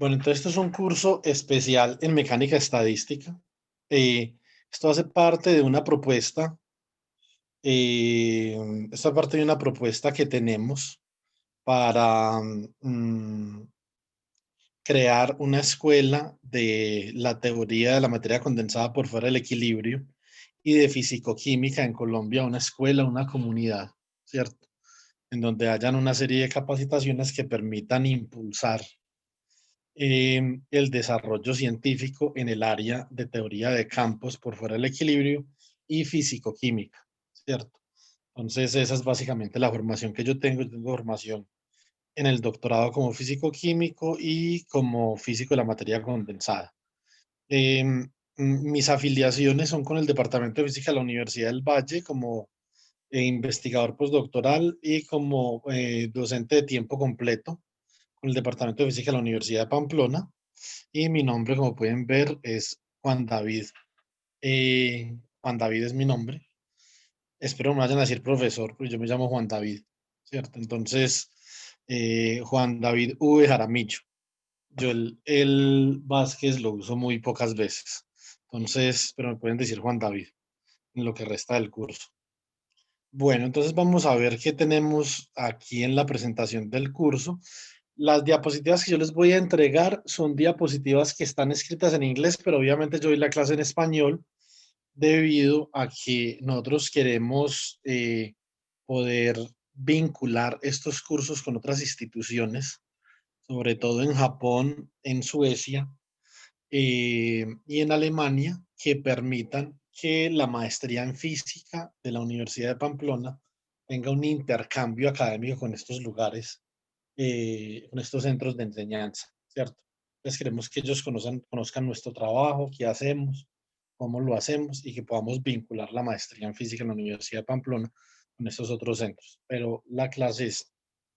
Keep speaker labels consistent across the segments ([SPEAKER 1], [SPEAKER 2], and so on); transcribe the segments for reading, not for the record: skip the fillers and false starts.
[SPEAKER 1] Bueno, entonces esto es un curso especial en mecánica estadística. Eh, Esto hace parte de una propuesta, esto hace parte de una propuesta que tenemos para crear una escuela de la teoría de la materia condensada por fuera del equilibrio y de fisicoquímica en Colombia, una escuela, una comunidad, ¿cierto? En donde hayan una serie de capacitaciones que permitan impulsar el desarrollo científico en el área de teoría de campos por fuera del equilibrio y físico-química, ¿cierto? Entonces, esa es básicamente la formación que yo tengo. Yo tengo formación en el doctorado como físico-químico y como físico de la materia condensada. Mis afiliaciones son con el Departamento de Física de la Universidad del Valle como investigador postdoctoral y como docente de tiempo completo con el Departamento de Física de la Universidad de Pamplona. Y mi nombre, como pueden ver, es Juan David. Juan David es mi nombre. Espero no me vayan a decir profesor, porque yo me llamo Juan David, ¿cierto? Entonces, Juan David V. Jaramillo. Yo el Vázquez lo uso muy pocas veces. Entonces, pero me pueden decir Juan David en lo que resta del curso. Bueno, entonces vamos a ver qué tenemos aquí en la presentación del curso. Las diapositivas que yo les voy a entregar son diapositivas que están escritas en inglés, pero obviamente yo doy la clase en español debido a que nosotros queremos poder vincular estos cursos con otras instituciones, sobre todo en Japón, en Suecia y en Alemania, que permitan que la maestría en física de la Universidad de Pamplona tenga un intercambio académico con estos lugares, con estos centros de enseñanza, ¿cierto? Entonces queremos que ellos conozcan nuestro trabajo, qué hacemos, cómo lo hacemos y que podamos vincular la maestría en física en la Universidad de Pamplona con estos otros centros. Pero la clase es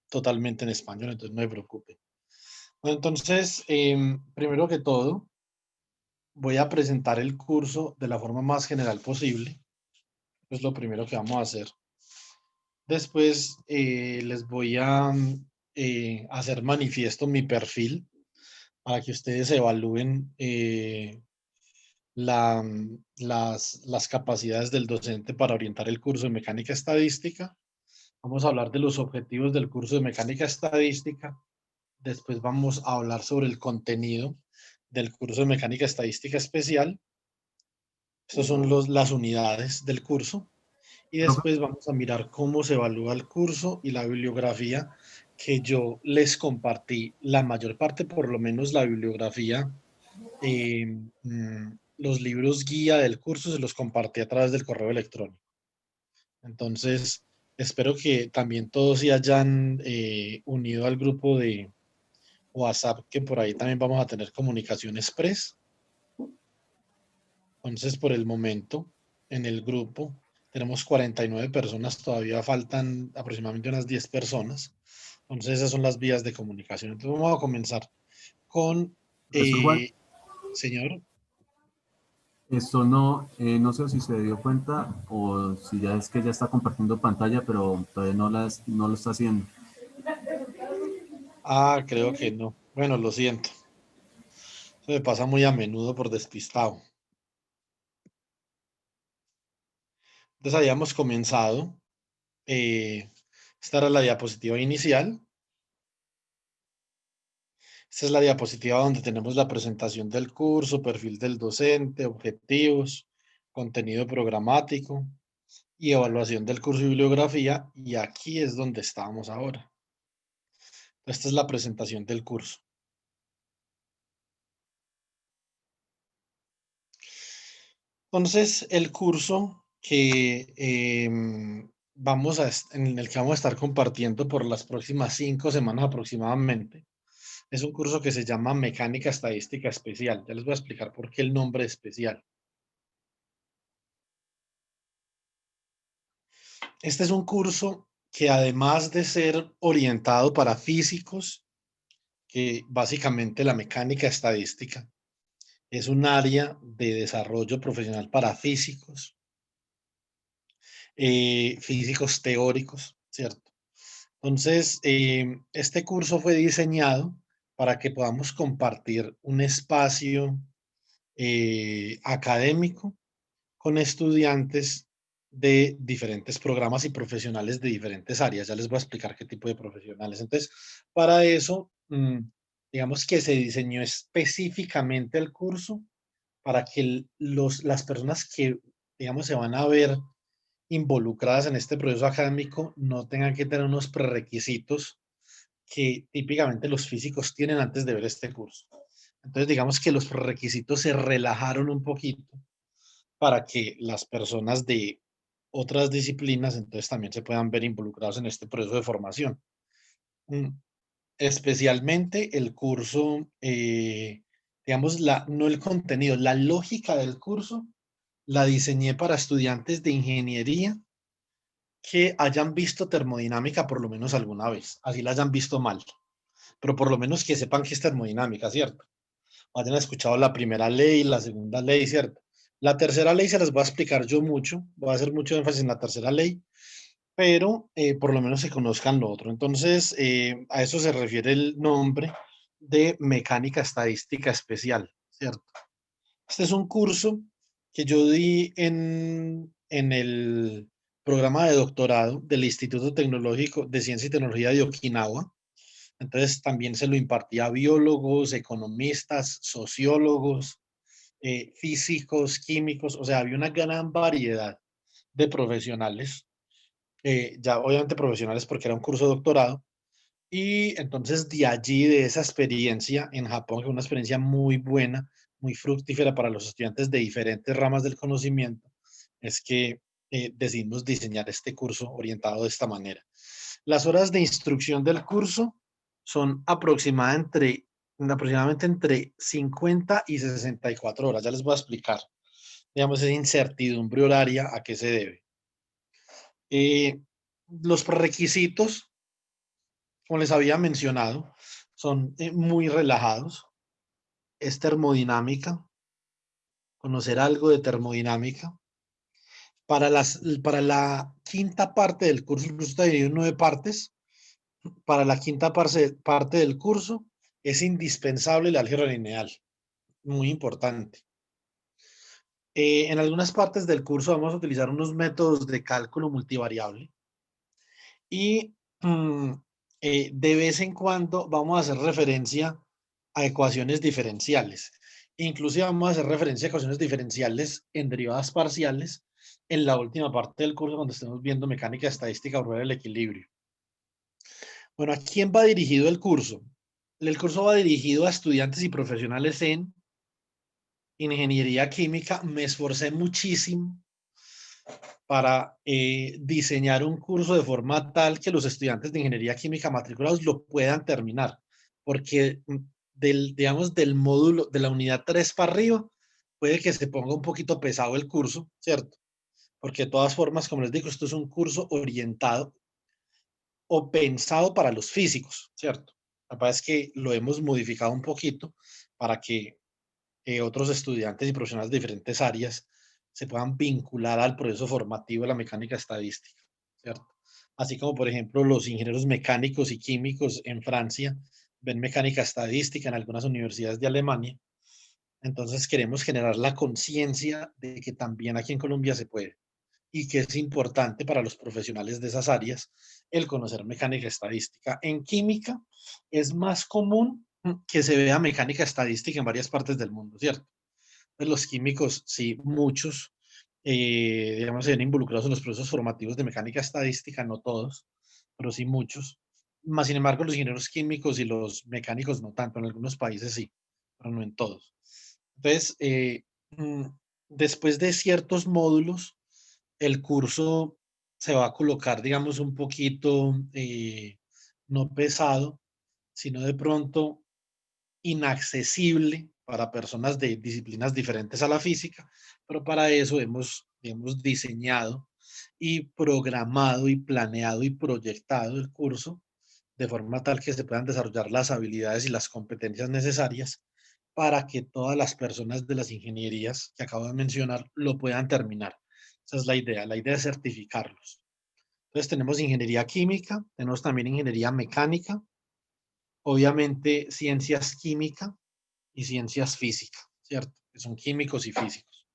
[SPEAKER 1] totalmente en español, entonces no se preocupen. Bueno, entonces, primero que todo, voy a presentar el curso de la forma más general posible. Es lo primero que vamos a hacer. Después les voy a hacer manifiesto mi perfil para que ustedes evalúen las capacidades del docente para orientar el curso de mecánica estadística. Vamos a hablar de los objetivos del curso de mecánica estadística. Después vamos a hablar sobre el contenido del curso de mecánica estadística especial. Estas son las unidades del curso. Y
[SPEAKER 2] Profe,
[SPEAKER 1] después vamos a mirar cómo se evalúa el curso y la bibliografía que yo les compartí. La mayor parte, por lo menos la bibliografía, los libros guía del curso se los compartí a través del correo electrónico. Entonces, espero que también todos se hayan unido al grupo de WhatsApp, que por ahí también vamos a tener comunicación express. Entonces, por el momento, en el grupo tenemos 49 personas, todavía faltan aproximadamente unas 10 personas. Entonces, esas son las vías de comunicación. Entonces, vamos a comenzar con,
[SPEAKER 2] profesor Juan,
[SPEAKER 1] señor.
[SPEAKER 2] esto no, no sé si se dio cuenta o si ya es que ya está compartiendo pantalla, pero todavía no lo está haciendo.
[SPEAKER 1] Creo que no. Bueno, lo siento. Eso me pasa muy a menudo por despistado. Entonces, habíamos comenzado. eh, Esta era la diapositiva inicial. Esta es la diapositiva donde tenemos la presentación del curso, perfil del docente, objetivos, contenido programático y evaluación del curso y bibliografía. Y aquí es donde estamos ahora. Esta es la presentación del curso. Entonces, el curso que en el que vamos a estar compartiendo por las próximas 5 semanas aproximadamente, es un curso que se llama Mecánica Estadística Especial. Ya les voy a explicar por qué el nombre especial. Este es un curso que además de ser orientado para físicos, que básicamente la mecánica estadística es un área de desarrollo profesional para físicos, físicos teóricos, ¿cierto? Entonces, este curso fue diseñado para que podamos compartir un espacio académico con estudiantes de diferentes programas y profesionales de diferentes áreas. Ya les voy a explicar qué tipo de profesionales. Entonces, para eso, digamos que se diseñó específicamente el curso para que las personas que, digamos, se van a ver involucradas en este proceso académico no tengan que tener unos prerequisitos que típicamente los físicos tienen antes de ver este curso. Entonces, digamos que los requisitos se relajaron un poquito para que las personas de otras disciplinas entonces también se puedan ver involucrados en este proceso de formación. Mm, Especialmente el curso, digamos, no el contenido, la lógica del curso la diseñé para estudiantes de ingeniería que hayan visto termodinámica por lo menos alguna vez, así la hayan visto mal, pero por lo menos que sepan que es termodinámica, ¿cierto? Hayan escuchado la primera ley, la segunda ley, ¿cierto? La tercera ley se las voy a explicar yo mucho, voy a hacer mucho énfasis en la tercera ley, pero por lo menos se conozcan lo otro. Entonces, a eso se refiere el nombre de mecánica estadística especial, ¿cierto? Este es un curso que yo di en el programa de doctorado del Instituto Tecnológico de Ciencia y Tecnología de Okinawa. Entonces también se lo impartía a biólogos, economistas, sociólogos, físicos, químicos, o sea, había una gran variedad de profesionales, ya obviamente profesionales porque era un curso de doctorado, y entonces de allí, de esa experiencia en Japón, que fue una experiencia muy buena, muy fructífera para los estudiantes de diferentes ramas del conocimiento, es que decidimos diseñar este curso orientado de esta manera. Las horas de instrucción del curso son aproximadamente entre 50 y 64 horas. Ya les voy a explicar, digamos, esa incertidumbre horaria a qué se debe. Eh, los requisitos, como les había mencionado, son muy relajados. Es termodinámica, conocer algo de termodinámica. Para la quinta parte del curso, el curso está dividido en 9 partes. Para la quinta parte del curso es indispensable el álgebra lineal, muy importante. En algunas partes del curso vamos a utilizar unos métodos de cálculo multivariable y de vez en cuando vamos a hacer referencia a ecuaciones diferenciales. Inclusive vamos a hacer referencia a ecuaciones diferenciales en derivadas parciales en la última parte del curso cuando estemos viendo mecánica estadística o el equilibrio. Bueno, ¿a quién va dirigido el curso? El curso va dirigido a estudiantes y profesionales en ingeniería química. Me esforcé muchísimo para diseñar un curso de forma tal que los estudiantes de ingeniería química matriculados lo puedan terminar, porque digamos, del módulo, de la unidad 3 para arriba, puede que se ponga un poquito pesado el curso, ¿cierto? Porque de todas formas, como les digo, esto es un curso orientado o pensado para los físicos, ¿cierto? La verdad es que lo hemos modificado un poquito para que otros estudiantes y profesionales de diferentes áreas se puedan vincular al proceso formativo de la mecánica estadística, ¿cierto? Así como, por ejemplo, los ingenieros mecánicos y químicos en Francia ven mecánica estadística en algunas universidades de Alemania. Entonces queremos generar la conciencia de que también aquí en Colombia se puede y que es importante para los profesionales de esas áreas el conocer mecánica estadística. En química es más común que se vea mecánica estadística en varias partes del mundo, ¿cierto? Pues los químicos, sí, muchos, digamos, se ven involucrados en los procesos formativos de mecánica estadística, no todos, pero sí muchos. Más sin embargo, los ingenieros químicos y los mecánicos no tanto, en algunos países sí, pero no en todos. Entonces, después de ciertos módulos, el curso se va a colocar, digamos, un poquito no pesado, sino de pronto inaccesible para personas de disciplinas diferentes a la física, pero para eso hemos diseñado y programado y planeado y proyectado el curso de forma tal que se puedan desarrollar las habilidades y las competencias necesarias para que todas las personas de las ingenierías que acabo de mencionar lo puedan terminar. Esa es la idea es certificarlos. Entonces tenemos ingeniería química, tenemos también ingeniería mecánica, obviamente ciencias química y ciencias física, ¿cierto? Que son químicos y físicos.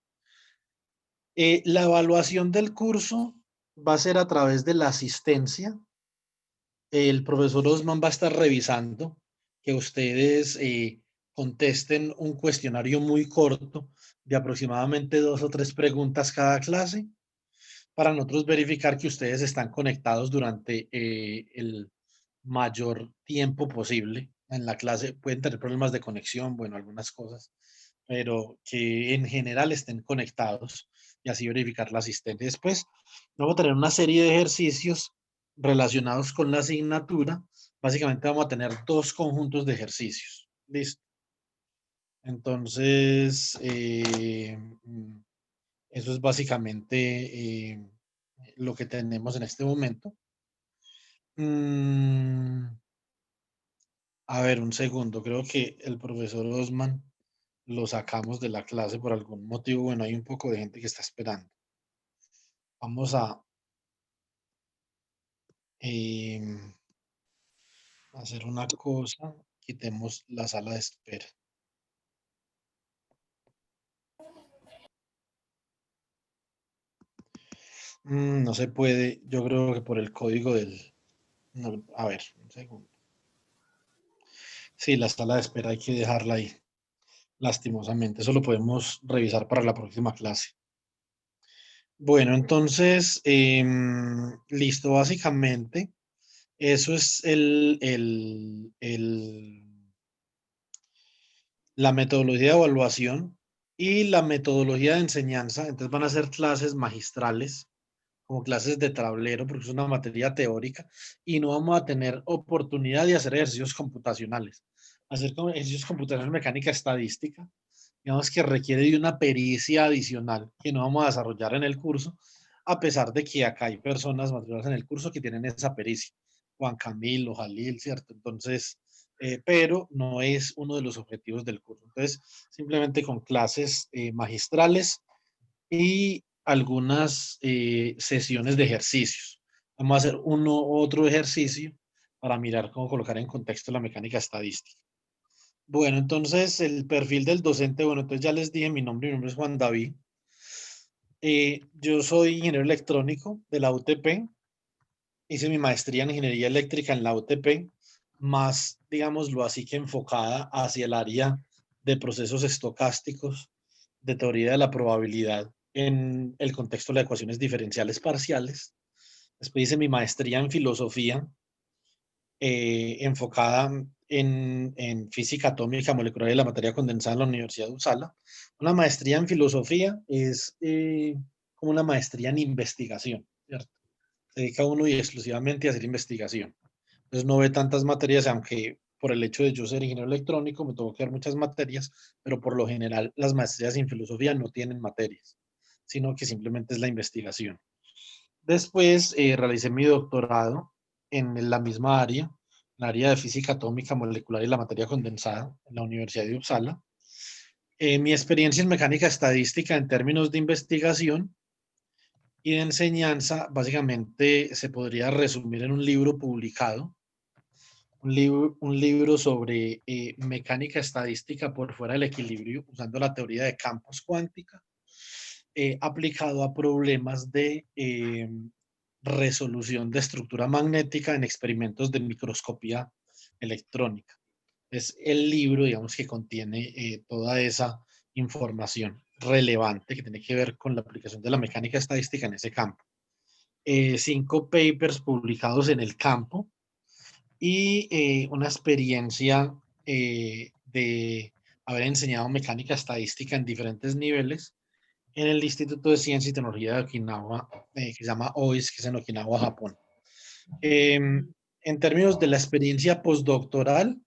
[SPEAKER 1] La evaluación del curso va a ser a través de la asistencia. El profesor Osman va a estar revisando que ustedes contesten un cuestionario muy corto de aproximadamente 2 o 3 preguntas cada clase para nosotros verificar que ustedes están conectados durante el mayor tiempo posible en la clase. Pueden tener problemas de conexión, bueno, algunas cosas, pero que en general estén conectados y así verificar la asistencia. Después vamos a tener una serie de ejercicios relacionados con la asignatura. Básicamente vamos a tener 2 conjuntos de ejercicios. ¿Listo? Entonces, eso es básicamente lo que tenemos en este momento. A ver, un segundo. Creo que el profesor Osman lo sacamos de la clase por algún motivo. Bueno, hay un poco de gente que está esperando. Vamos a hacer una cosa. Quitemos la sala de espera. No se puede. Yo creo que por el código del... no, a ver, un segundo. Sí, la sala de espera hay que dejarla ahí. Lastimosamente. Eso lo podemos revisar para la próxima clase. Bueno, entonces, listo, básicamente, eso es la metodología de evaluación y la metodología de enseñanza. Entonces van a ser clases magistrales, como clases de tablero, porque es una materia teórica, y no vamos a tener oportunidad de hacer ejercicios computacionales. Hacer ejercicios computacionales mecánica estadística, digamos que requiere de una pericia adicional que no vamos a desarrollar en el curso, a pesar de que acá hay personas matriculadas en el curso que tienen esa pericia. Juan Camilo, Jalil, ¿cierto? Entonces, pero no es uno de los objetivos del curso. Entonces, simplemente con clases magistrales y algunas sesiones de ejercicios. Vamos a hacer uno u otro ejercicio para mirar cómo colocar en contexto la mecánica estadística. Bueno, entonces el perfil del docente, bueno, entonces ya les dije mi nombre es Juan David. Yo soy ingeniero electrónico de la UTP. Hice mi maestría en ingeniería eléctrica en la UTP, más, digámoslo así, que enfocada hacia el área de procesos estocásticos, de teoría de la probabilidad en el contexto de las ecuaciones diferenciales parciales. Después hice mi maestría en filosofía, enfocada en física atómica molecular y la materia condensada en la Universidad de Uppsala. Una maestría en filosofía es como una maestría en investigación, ¿cierto? Se dedica uno y exclusivamente a hacer investigación. Entonces no ve tantas materias, aunque por el hecho de yo ser ingeniero electrónico me tengo que dar muchas materias, pero por lo general las maestrías en filosofía no tienen materias, sino que simplemente es la investigación. Después realicé mi doctorado en la misma área, el área de física atómica molecular y la materia condensada en la Universidad de Uppsala. Mi experiencia en mecánica estadística en términos de investigación y de enseñanza básicamente se podría resumir en un libro publicado, un libro sobre mecánica estadística por fuera del equilibrio, usando la teoría de campos cuántica, aplicado a problemas de resolución de estructura magnética en experimentos de microscopía electrónica. Es el libro, digamos, que contiene toda esa información relevante que tiene que ver con la aplicación de la mecánica estadística en ese campo. 5 papers publicados en el campo y una experiencia de haber enseñado mecánica estadística en diferentes niveles en el Instituto de Ciencia y Tecnología de Okinawa, que se llama OIS, que es en Okinawa, Japón. En términos de la experiencia postdoctoral,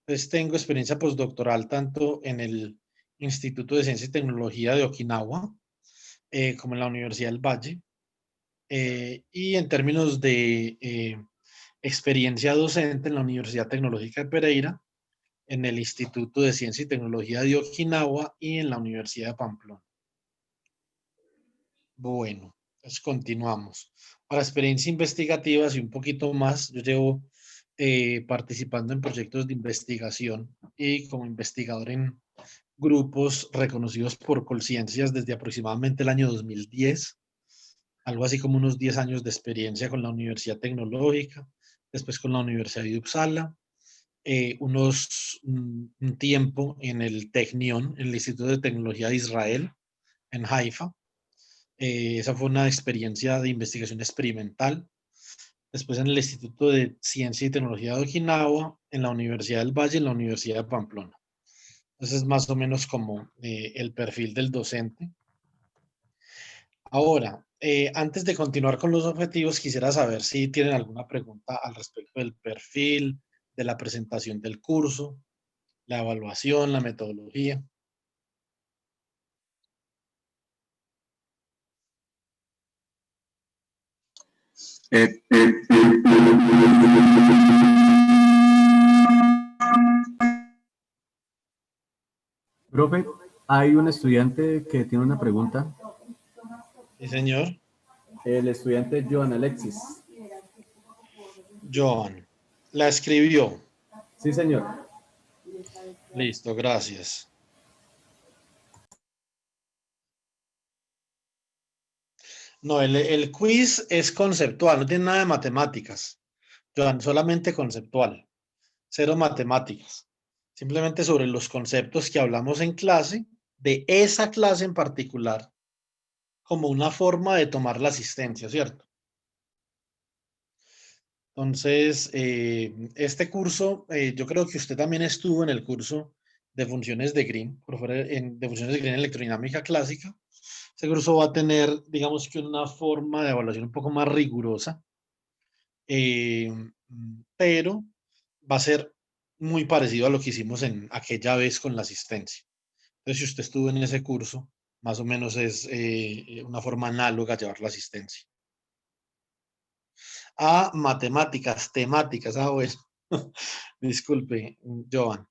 [SPEAKER 1] pues tengo experiencia postdoctoral tanto en el Instituto de Ciencia y Tecnología de Okinawa como en la Universidad del Valle. Y en términos de experiencia docente en la Universidad Tecnológica de Pereira, en el Instituto de Ciencia y Tecnología de Okinawa y en la Universidad de Pamplona. Bueno, pues continuamos. Para experiencia investigativa, y un poquito más, yo llevo participando en proyectos de investigación y como investigador en grupos reconocidos por Colciencias desde aproximadamente el año 2010, algo así como unos 10 años de experiencia con la Universidad Tecnológica, después con la Universidad de Uppsala, un tiempo en el Technion, en el Instituto de Tecnología de Israel, en Haifa. Esa fue una experiencia de investigación experimental. Después en el Instituto de Ciencia y Tecnología de Okinawa, en la Universidad del Valle, en la Universidad de Pamplona. Ese es más o menos como el perfil del docente. Ahora, antes de continuar con los objetivos, quisiera saber si tienen alguna pregunta al respecto del perfil, de la presentación del curso, la evaluación, la metodología.
[SPEAKER 2] Eh, Profe, hay un estudiante que tiene una pregunta.
[SPEAKER 1] Sí, señor.
[SPEAKER 2] El estudiante Joan Alexis.
[SPEAKER 1] Joan, la escribió.
[SPEAKER 2] Sí, señor.
[SPEAKER 1] Listo, gracias. No, el quiz es conceptual, no tiene nada de matemáticas. Joan, solamente conceptual, cero matemáticas. Simplemente sobre los conceptos que hablamos en clase, de esa clase en particular, como una forma de tomar la asistencia, ¿cierto? Entonces, este curso, yo creo que usted también estuvo en el curso de funciones de Green, de funciones de Green en electrodinámica clásica. Ese curso va a tener, digamos que una forma de evaluación un poco más rigurosa, eh, pero va a ser muy parecido a lo que hicimos en aquella vez con la asistencia. Entonces, si usted estuvo en ese curso, más o menos es una forma análoga a llevar la asistencia. A matemáticas, temáticas, bueno. Disculpe, Joan.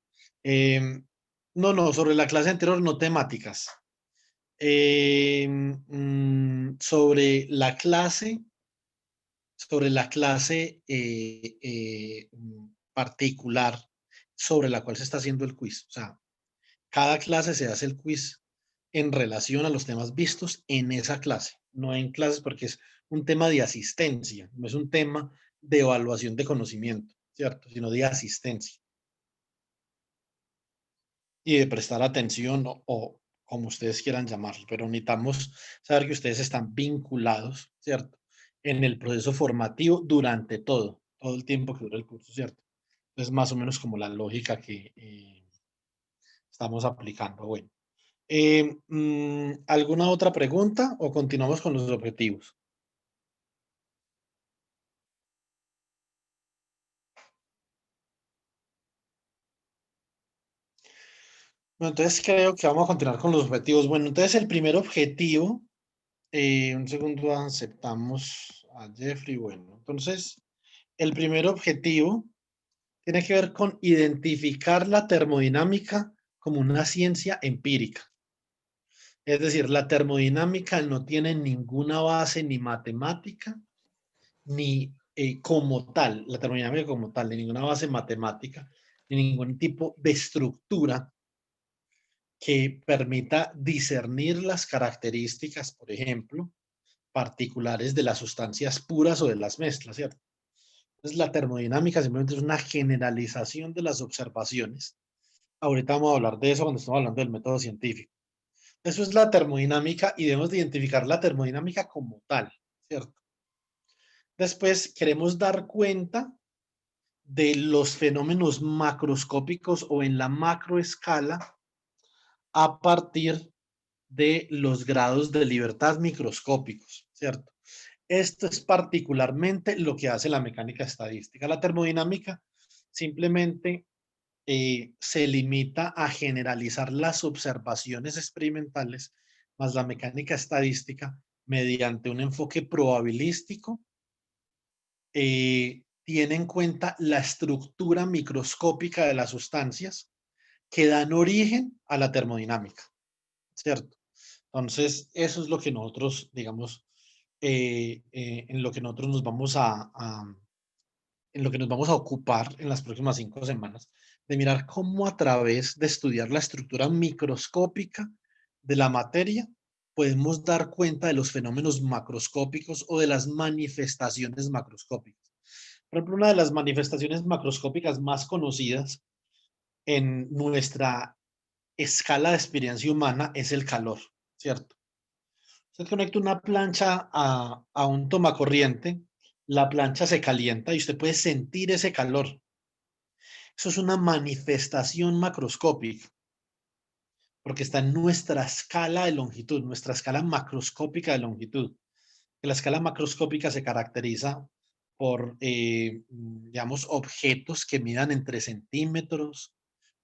[SPEAKER 1] No, sobre la clase anterior, no temáticas. Sobre la clase particular sobre la cual se está haciendo el quiz. O sea, cada clase se hace el quiz en relación a los temas vistos en esa clase, no en clases porque es un tema de asistencia, no es un tema de evaluación de conocimiento, ¿cierto? Sino de asistencia y de prestar atención o como ustedes quieran llamarlo, pero necesitamos saber que ustedes están vinculados, ¿cierto? En el proceso formativo durante todo el tiempo que dura el curso, ¿cierto? Es más o menos como la lógica que estamos aplicando. Bueno, ¿alguna otra pregunta o continuamos con los objetivos? Bueno, entonces creo que vamos a continuar con los objetivos. Bueno, entonces el primer objetivo, un segundo, aceptamos a Jeffrey. Bueno, entonces el primer objetivo tiene que ver con identificar la termodinámica como una ciencia empírica. Es decir, la termodinámica no tiene ninguna base ni matemática, ni como tal, la termodinámica como tal, ni ninguna base matemática, ni ningún tipo de estructura que permita discernir las características, por ejemplo, particulares de las sustancias puras o de las mezclas, ¿cierto? Entonces, la termodinámica simplemente es una generalización de las observaciones. Ahorita vamos a hablar de eso cuando estamos hablando del método científico. Eso es la termodinámica y debemos de identificar la termodinámica como tal, ¿cierto? Después queremos dar cuenta de los fenómenos macroscópicos o en la macroescala a partir de los grados de libertad microscópicos, ¿cierto? Esto es particularmente lo que hace la mecánica estadística. La termodinámica simplemente se limita a generalizar las observaciones experimentales, más la mecánica estadística, mediante un enfoque probabilístico, tiene en cuenta la estructura microscópica de las sustancias que dan origen a la termodinámica, ¿cierto? Entonces, eso es lo que nosotros, digamos, en lo que nosotros nos vamos en lo que nos vamos a ocupar en las próximas 5 semanas, de mirar cómo a través de estudiar la estructura microscópica de la materia podemos dar cuenta de los fenómenos macroscópicos o de las manifestaciones macroscópicas. Por ejemplo, una de las manifestaciones macroscópicas más conocidas en nuestra escala de experiencia humana es el calor, ¿cierto? Usted conecta una plancha a un tomacorriente, la plancha se calienta y usted puede sentir ese calor. Eso es una manifestación macroscópica, porque está en nuestra escala de longitud, nuestra escala macroscópica de longitud. La escala macroscópica se caracteriza por, digamos, objetos que midan entre centímetros,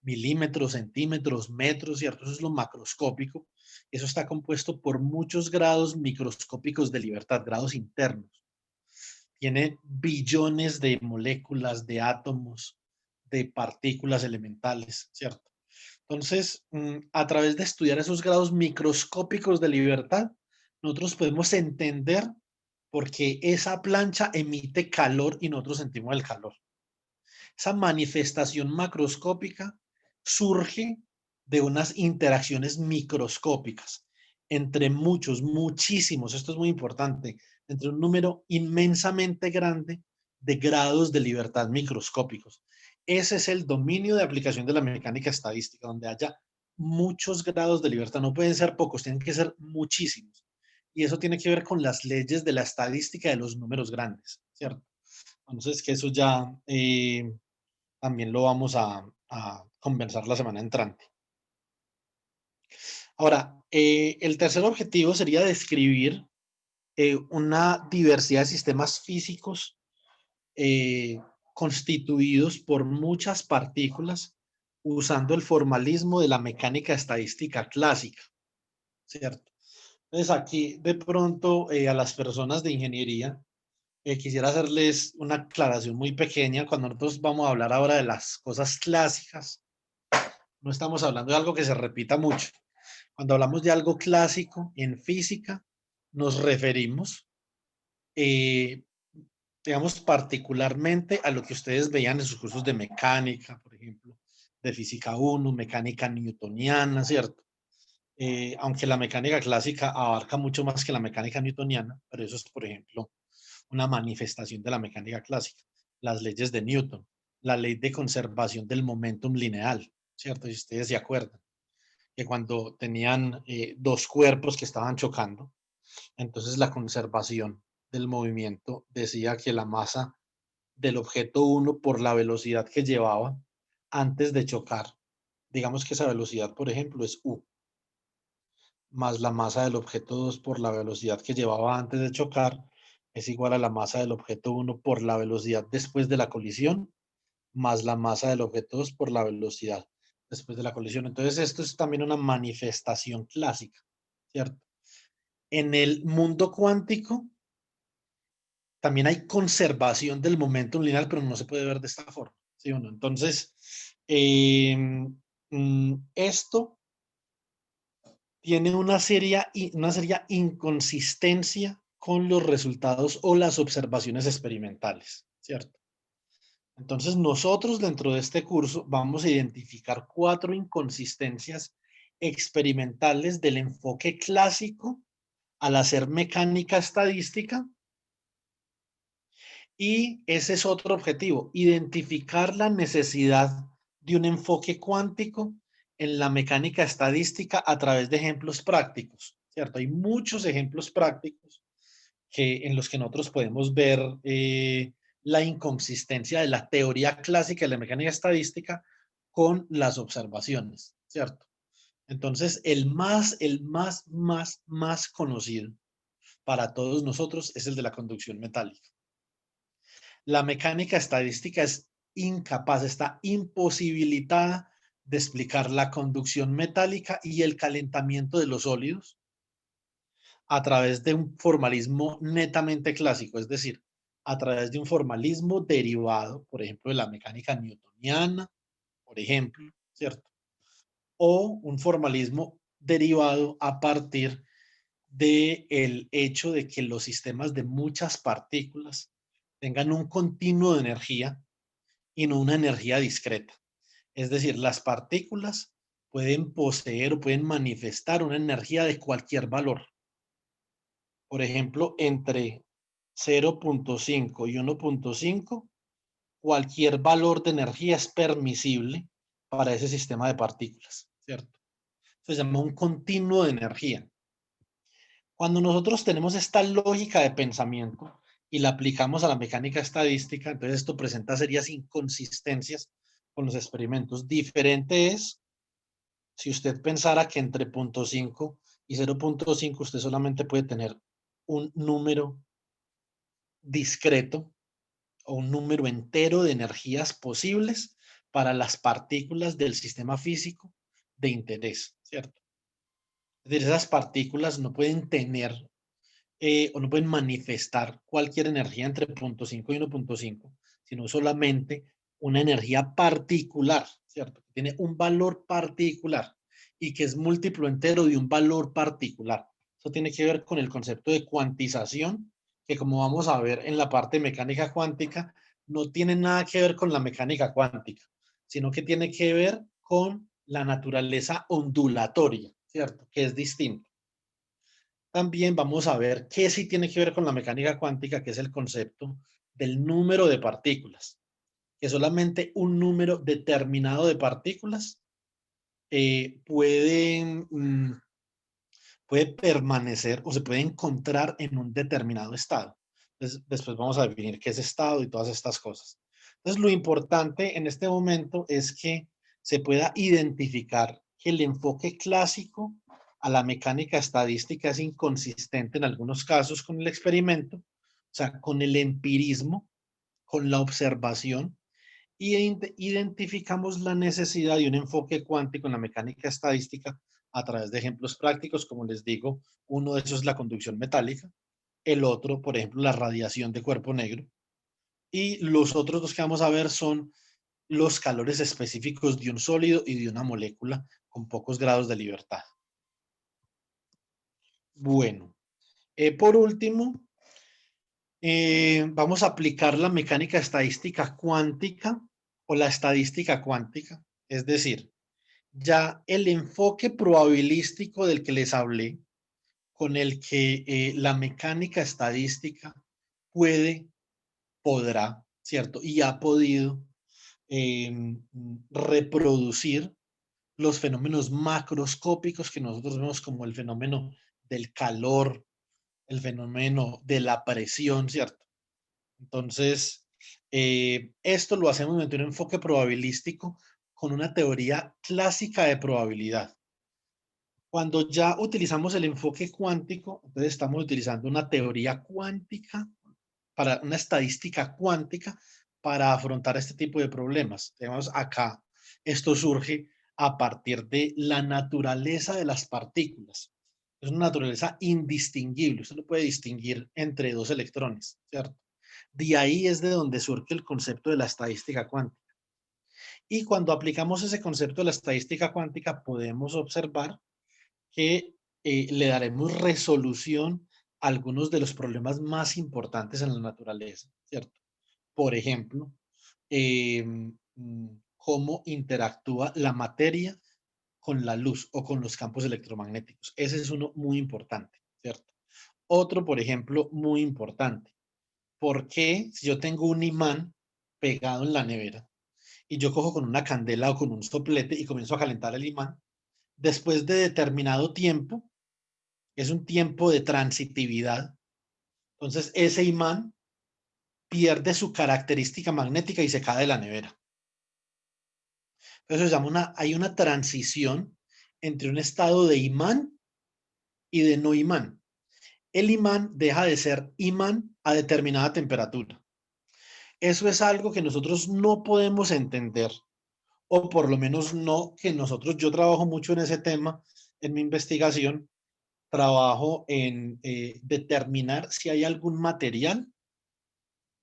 [SPEAKER 1] milímetros, centímetros, metros, ¿cierto? Eso es lo macroscópico. Eso está compuesto por muchos grados microscópicos de libertad, grados internos. Tiene billones de moléculas, de átomos, de partículas elementales, ¿cierto? Entonces, a través de estudiar esos grados microscópicos de libertad, nosotros podemos entender por qué esa plancha emite calor y nosotros sentimos el calor. Esa manifestación macroscópica surge de unas interacciones microscópicas entre muchos, muchísimos, esto es muy importante, entre un número inmensamente grande de grados de libertad microscópicos. Ese es el dominio de aplicación de la mecánica estadística, donde haya muchos grados de libertad. No pueden ser pocos, tienen que ser muchísimos. Y eso tiene que ver con las leyes de la estadística de los números grandes, ¿cierto? Entonces, que eso ya también lo vamos a conversar la semana entrante. Ahora, el tercer objetivo sería describir una diversidad de sistemas físicos eh, constituidos por muchas partículas usando el formalismo de la mecánica estadística clásica, ¿cierto? Entonces aquí de pronto a las personas de ingeniería quisiera hacerles una aclaración muy pequeña. Cuando nosotros vamos a hablar ahora de las cosas clásicas, no estamos hablando de algo que se repita mucho. Cuando hablamos de algo clásico en física, nos referimos, eh, digamos, particularmente a lo que ustedes veían en sus cursos de mecánica, por ejemplo, de física 1, mecánica newtoniana, ¿cierto? Aunque la mecánica clásica abarca mucho más que la mecánica newtoniana, pero eso es, por ejemplo, una manifestación de la mecánica clásica, las leyes de Newton, la ley de conservación del momentum lineal, ¿cierto? Si ustedes se acuerdan, que cuando tenían dos cuerpos que estaban chocando, entonces la conservación del movimiento decía que la masa del objeto 1 por la velocidad que llevaba antes de chocar, digamos que esa velocidad, por ejemplo, es u, más la masa del objeto 2 por la velocidad que llevaba antes de chocar, es igual a la masa del objeto 1 por la velocidad después de la colisión, más la masa del objeto 2 por la velocidad después de la colisión. Entonces, esto es también una manifestación clásica, ¿cierto? En el mundo cuántico también hay conservación del momento lineal, pero no se puede ver de esta forma, ¿sí o no? Entonces, eh, esto tiene una seria inconsistencia con los resultados o las observaciones experimentales, ¿cierto? Entonces, nosotros dentro de este curso vamos a identificar 4 inconsistencias experimentales del enfoque clásico al hacer mecánica estadística. Y ese es otro objetivo, identificar la necesidad de un enfoque cuántico en la mecánica estadística a través de ejemplos prácticos, ¿cierto? Hay muchos ejemplos prácticos en los que nosotros podemos ver la inconsistencia de la teoría clásica de la mecánica estadística con las observaciones, ¿cierto? Entonces, más conocido para todos nosotros es el de la conducción metálica. La mecánica estadística es incapaz, está imposibilitada de explicar la conducción metálica y el calentamiento de los sólidos a través de un formalismo netamente clásico, es decir, a través de un formalismo derivado, por ejemplo, de la mecánica newtoniana, por ejemplo, ¿cierto? O un formalismo derivado a partir del hecho de que los sistemas de muchas partículas tengan un continuo de energía y no una energía discreta. Es decir, las partículas pueden poseer o pueden manifestar una energía de cualquier valor. Por ejemplo, entre 0.5 y 1.5, cualquier valor de energía es permisible para ese sistema de partículas, ¿cierto? Se llama un continuo de energía. Cuando nosotros tenemos esta lógica de pensamiento y la aplicamos a la mecánica estadística, entonces esto presenta serias inconsistencias con los experimentos. Diferente es si usted pensara que entre 0.5 y 0.5 usted solamente puede tener un número discreto o un número entero de energías posibles para las partículas del sistema físico de interés, ¿cierto? Es decir, esas partículas no pueden tener o no pueden manifestar cualquier energía entre 0.5 y 1.5, sino solamente una energía particular, ¿cierto? Que tiene un valor particular y que es múltiplo entero de un valor particular. Eso tiene que ver con el concepto de cuantización, que como vamos a ver en la parte de mecánica cuántica, no tiene nada que ver con la mecánica cuántica, sino que tiene que ver con la naturaleza ondulatoria, ¿cierto? Que es distinto. También vamos a ver qué sí tiene que ver con la mecánica cuántica, que es el concepto del número de partículas, que solamente un número determinado de partículas puede permanecer o se puede encontrar en un determinado estado. Entonces, después vamos a definir qué es estado y todas estas cosas. Entonces, lo importante en este momento es que se pueda identificar que el enfoque clásico a la mecánica estadística es inconsistente en algunos casos con el experimento, o sea, con el empirismo, con la observación, y identificamos la necesidad de un enfoque cuántico en la mecánica estadística a través de ejemplos prácticos, como les digo, uno de esos es la conducción metálica, el otro, por ejemplo, la radiación de cuerpo negro, y los otros dos que vamos a ver son los calores específicos de un sólido y de una molécula con pocos grados de libertad. Bueno, por último, vamos a aplicar la mecánica estadística cuántica o la estadística cuántica, es decir, ya el enfoque probabilístico del que les hablé, con el que la mecánica estadística podrá, ¿cierto? Y ha podido reproducir los fenómenos macroscópicos que nosotros vemos como el fenómeno del calor, el fenómeno de la presión, ¿cierto? Entonces, esto lo hacemos mediante un enfoque probabilístico con una teoría clásica de probabilidad. Cuando ya utilizamos el enfoque cuántico, entonces estamos utilizando una teoría cuántica, para una estadística cuántica para afrontar este tipo de problemas. Tenemos acá, esto surge a partir de la naturaleza de las partículas. Es una naturaleza indistinguible. Usted no puede distinguir entre dos electrones, ¿cierto? De ahí es de donde surge el concepto de la estadística cuántica. Y cuando aplicamos ese concepto de la estadística cuántica, podemos observar que le daremos resolución a algunos de los problemas más importantes en la naturaleza, ¿cierto? Por ejemplo, cómo interactúa la materia con la luz o con los campos electromagnéticos. Ese es uno muy importante, ¿cierto? Otro, por ejemplo, muy importante. ¿Por qué si yo tengo un imán pegado en la nevera y yo cojo con una candela o con un soplete y comienzo a calentar el imán, después de determinado tiempo, es un tiempo de transitividad, entonces ese imán pierde su característica magnética y se cae de la nevera? Entonces hay una transición entre un estado de imán y de no imán. El imán deja de ser imán a determinada temperatura. Eso es algo que nosotros no podemos entender, o por lo menos no que nosotros, yo trabajo mucho en ese tema, en mi investigación, trabajo en determinar si hay algún material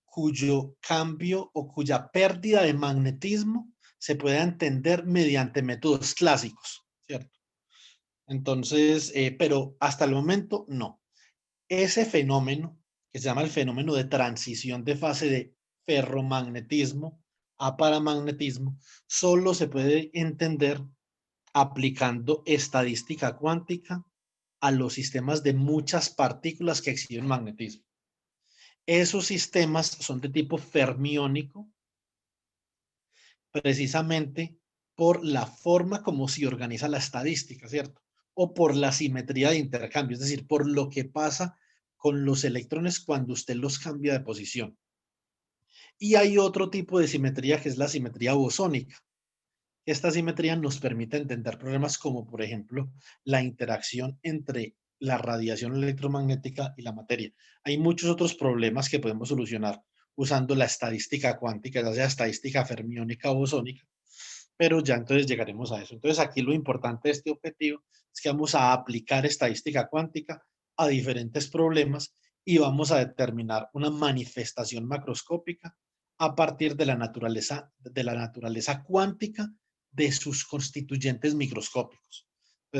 [SPEAKER 1] cuyo cambio o cuya pérdida de magnetismo se pueda entender mediante métodos clásicos, ¿cierto? Entonces, pero hasta el momento no. Ese fenómeno que se llama el fenómeno de transición de fase de ferromagnetismo a paramagnetismo, solo se puede entender aplicando estadística cuántica a los sistemas de muchas partículas que exhiben magnetismo. Esos sistemas son de tipo fermiónico, precisamente por la forma como se organiza la estadística, ¿cierto? O por la simetría de intercambio, es decir, por lo que pasa con los electrones cuando usted los cambia de posición. Y hay otro tipo de simetría que es la simetría bosónica. Esta simetría nos permite entender problemas como, por ejemplo, la interacción entre la radiación electromagnética y la materia. Hay muchos otros problemas que podemos solucionar usando la estadística cuántica, ya sea estadística fermiónica o bosónica, pero ya entonces llegaremos a eso. Entonces aquí lo importante de este objetivo es que vamos a aplicar estadística cuántica a diferentes problemas y vamos a determinar una manifestación macroscópica a partir de la naturaleza cuántica de sus constituyentes microscópicos. De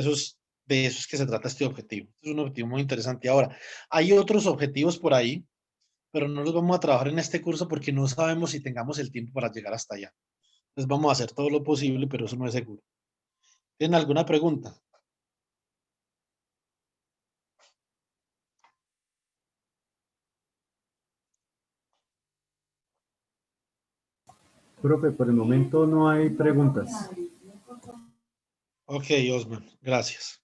[SPEAKER 1] eso es que se trata este objetivo. Es un objetivo muy interesante. Ahora, hay otros objetivos por ahí, pero no los vamos a trabajar en este curso porque no sabemos si tengamos el tiempo para llegar hasta allá. Entonces vamos a hacer todo lo posible, pero eso no es seguro. ¿Tienen alguna pregunta?
[SPEAKER 2] Profe, por el momento no hay preguntas.
[SPEAKER 1] Ok, Osman, gracias.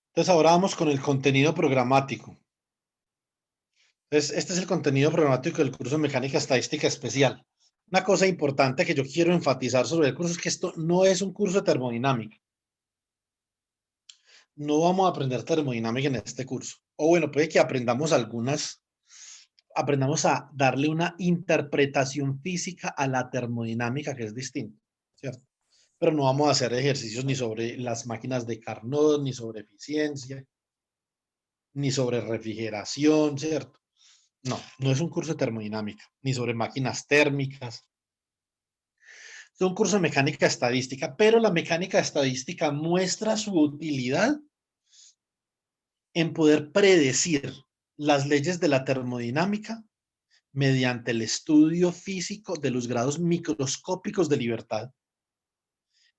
[SPEAKER 1] Entonces ahora vamos con el contenido programático. Entonces, este es el contenido programático del curso de Mecánica Estadística Especial. Una cosa importante que yo quiero enfatizar sobre el curso es que esto no es un curso de termodinámica. No vamos a aprender termodinámica en este curso. O bueno, puede que aprendamos a darle una interpretación física a la termodinámica que es distinta, ¿cierto? Pero no vamos a hacer ejercicios ni sobre las máquinas de Carnot, ni sobre eficiencia, ni sobre refrigeración, ¿cierto? No, no es un curso de termodinámica, ni sobre máquinas térmicas. Es un curso de mecánica estadística, pero la mecánica estadística muestra su utilidad en poder predecir las leyes de la termodinámica mediante el estudio físico de los grados microscópicos de libertad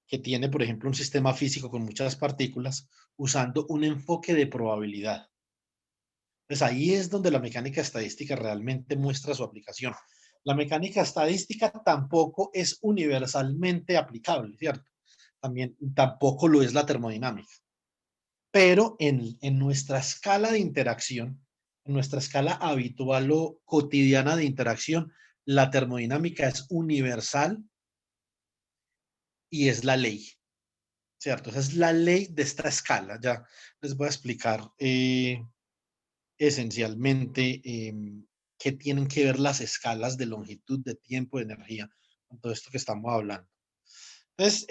[SPEAKER 1] que tiene, por ejemplo, un sistema físico con muchas partículas, usando un enfoque de probabilidad. Pues ahí es donde la mecánica estadística realmente muestra su aplicación. La mecánica estadística tampoco es universalmente aplicable, ¿cierto? También tampoco lo es la termodinámica. Pero en nuestra escala de interacción, en nuestra escala habitual o cotidiana de interacción, la termodinámica es universal y es la ley, ¿cierto? Esa es la ley de esta escala. Ya les voy a explicar esencialmente qué tienen que ver las escalas de longitud, de tiempo, de energía, con todo esto que estamos hablando. Entonces,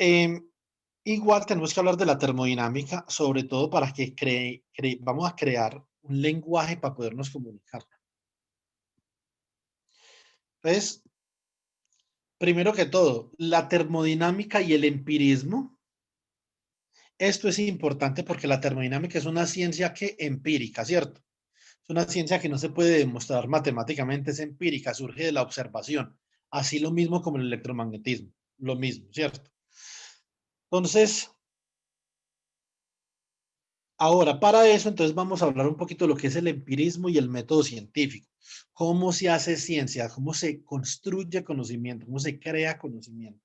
[SPEAKER 1] igual tenemos que hablar de la termodinámica, sobre todo para que vamos a crear un lenguaje para podernos comunicar. Entonces, primero que todo, la termodinámica y el empirismo. Esto es importante porque la termodinámica es una ciencia que empírica, ¿cierto? Es una ciencia que no se puede demostrar matemáticamente, es empírica, surge de la observación. Así lo mismo como el electromagnetismo, lo mismo, ¿cierto? Entonces, ahora, para eso, entonces vamos a hablar un poquito de lo que es el empirismo y el método científico. Cómo se hace ciencia, cómo se construye conocimiento, cómo se crea conocimiento.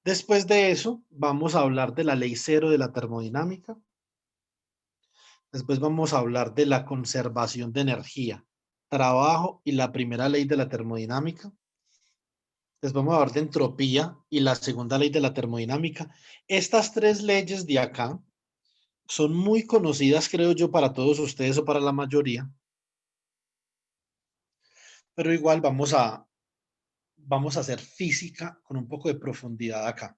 [SPEAKER 1] Después de eso, vamos a hablar de la ley cero de la termodinámica. Después vamos a hablar de la conservación de energía, trabajo y la primera ley de la termodinámica. Después vamos a hablar de entropía y la segunda ley de la termodinámica. Estas tres leyes de acá son muy conocidas, creo yo, para todos ustedes o para la mayoría, pero igual vamos a hacer física con un poco de profundidad acá.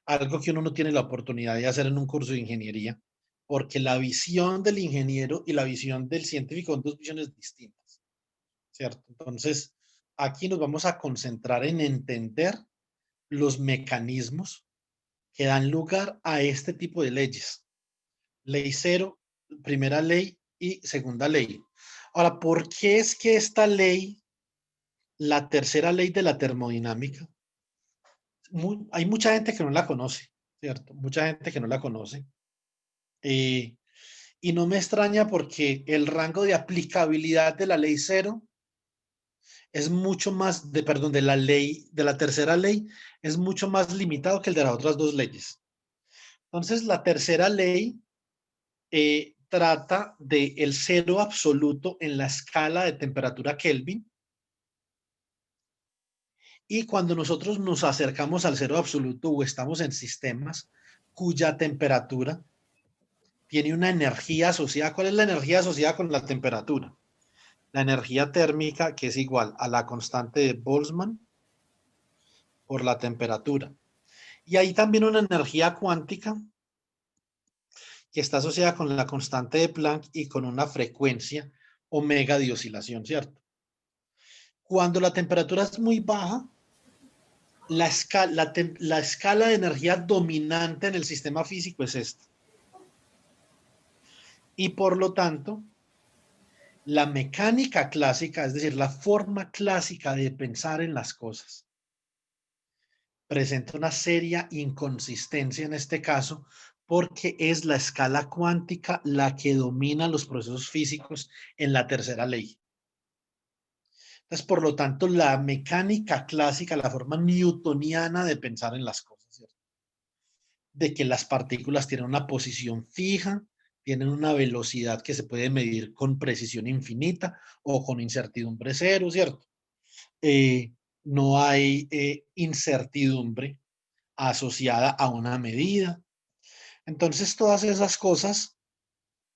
[SPEAKER 1] Algo que uno no tiene la oportunidad de hacer en un curso de ingeniería, porque la visión del ingeniero y la visión del científico son dos visiones distintas, ¿cierto? Entonces, aquí nos vamos a concentrar en entender los mecanismos que dan lugar a este tipo de leyes. Ley cero, primera ley y segunda ley. Ahora, ¿por qué es que esta ley, la tercera ley de la termodinámica, hay mucha gente que no la conoce, ¿cierto? Mucha gente que no la conoce. Eh, y no me extraña porque el rango de aplicabilidad de la ley cero es mucho más, perdón, de la ley, de la tercera ley, es mucho más limitado que el de las otras dos leyes. Entonces, la tercera ley trata del cero absoluto en la escala de temperatura Kelvin. Y cuando nosotros nos acercamos al cero absoluto o estamos en sistemas cuya temperatura tiene una energía asociada. ¿Cuál es la energía asociada con la temperatura? La energía térmica, que es igual a la constante de Boltzmann por la temperatura. Y hay también una energía cuántica que está asociada con la constante de Planck y con una frecuencia omega de oscilación, ¿cierto? Cuando la temperatura es muy baja, la escala de energía dominante en el sistema físico es esta. Y por lo tanto, la mecánica clásica, es decir, la forma clásica de pensar en las cosas, presenta una seria inconsistencia en este caso, porque es la escala cuántica la que domina los procesos físicos en la tercera ley. Entonces, por lo tanto, la mecánica clásica, la forma newtoniana de pensar en las cosas, ¿cierto? De que las partículas tienen una posición fija, tienen una velocidad que se puede medir con precisión infinita o con incertidumbre cero, ¿cierto? No hay incertidumbre asociada a una medida. Entonces, todas esas cosas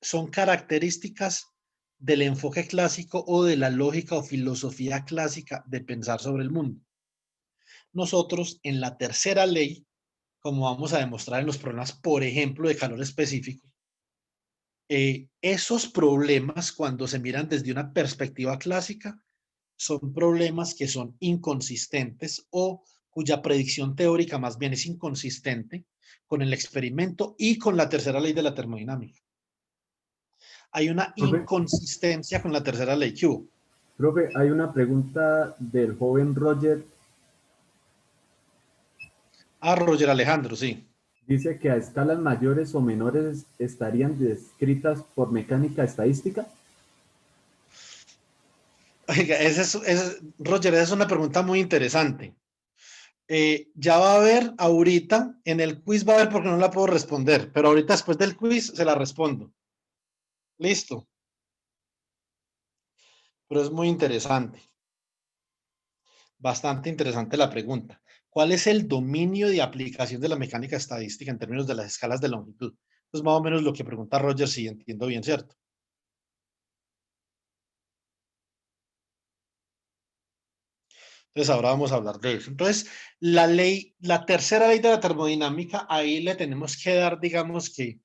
[SPEAKER 1] son características del enfoque clásico o de la lógica o filosofía clásica de pensar sobre el mundo. Nosotros, en la tercera ley, como vamos a demostrar en los problemas, por ejemplo, de calor específico, esos problemas, cuando se miran desde una perspectiva clásica, son problemas que son inconsistentes o cuya predicción teórica más bien es inconsistente con el experimento y con la tercera ley de la termodinámica. Hay una
[SPEAKER 2] Profe,
[SPEAKER 1] inconsistencia con la tercera ley. ¿Qué hubo?
[SPEAKER 2] profe, hay una pregunta del joven Roger.
[SPEAKER 1] Ah, Roger Alejandro, sí.
[SPEAKER 2] Dice que a escalas mayores o menores estarían descritas por mecánica estadística.
[SPEAKER 1] Oiga, Roger, esa es una pregunta muy interesante. Ya va a ver ahorita, en el quiz va a ver porque no la puedo responder, pero ahorita después del quiz se la respondo. Listo, pero es muy interesante, bastante interesante la pregunta. ¿Cuál es el dominio de aplicación de la mecánica estadística en términos de las escalas de longitud? Es más o menos lo que pregunta Roger, si entiendo bien, ¿cierto? Entonces ahora vamos a hablar de eso. Entonces, la tercera ley de la termodinámica, ahí le tenemos que dar, digamos que,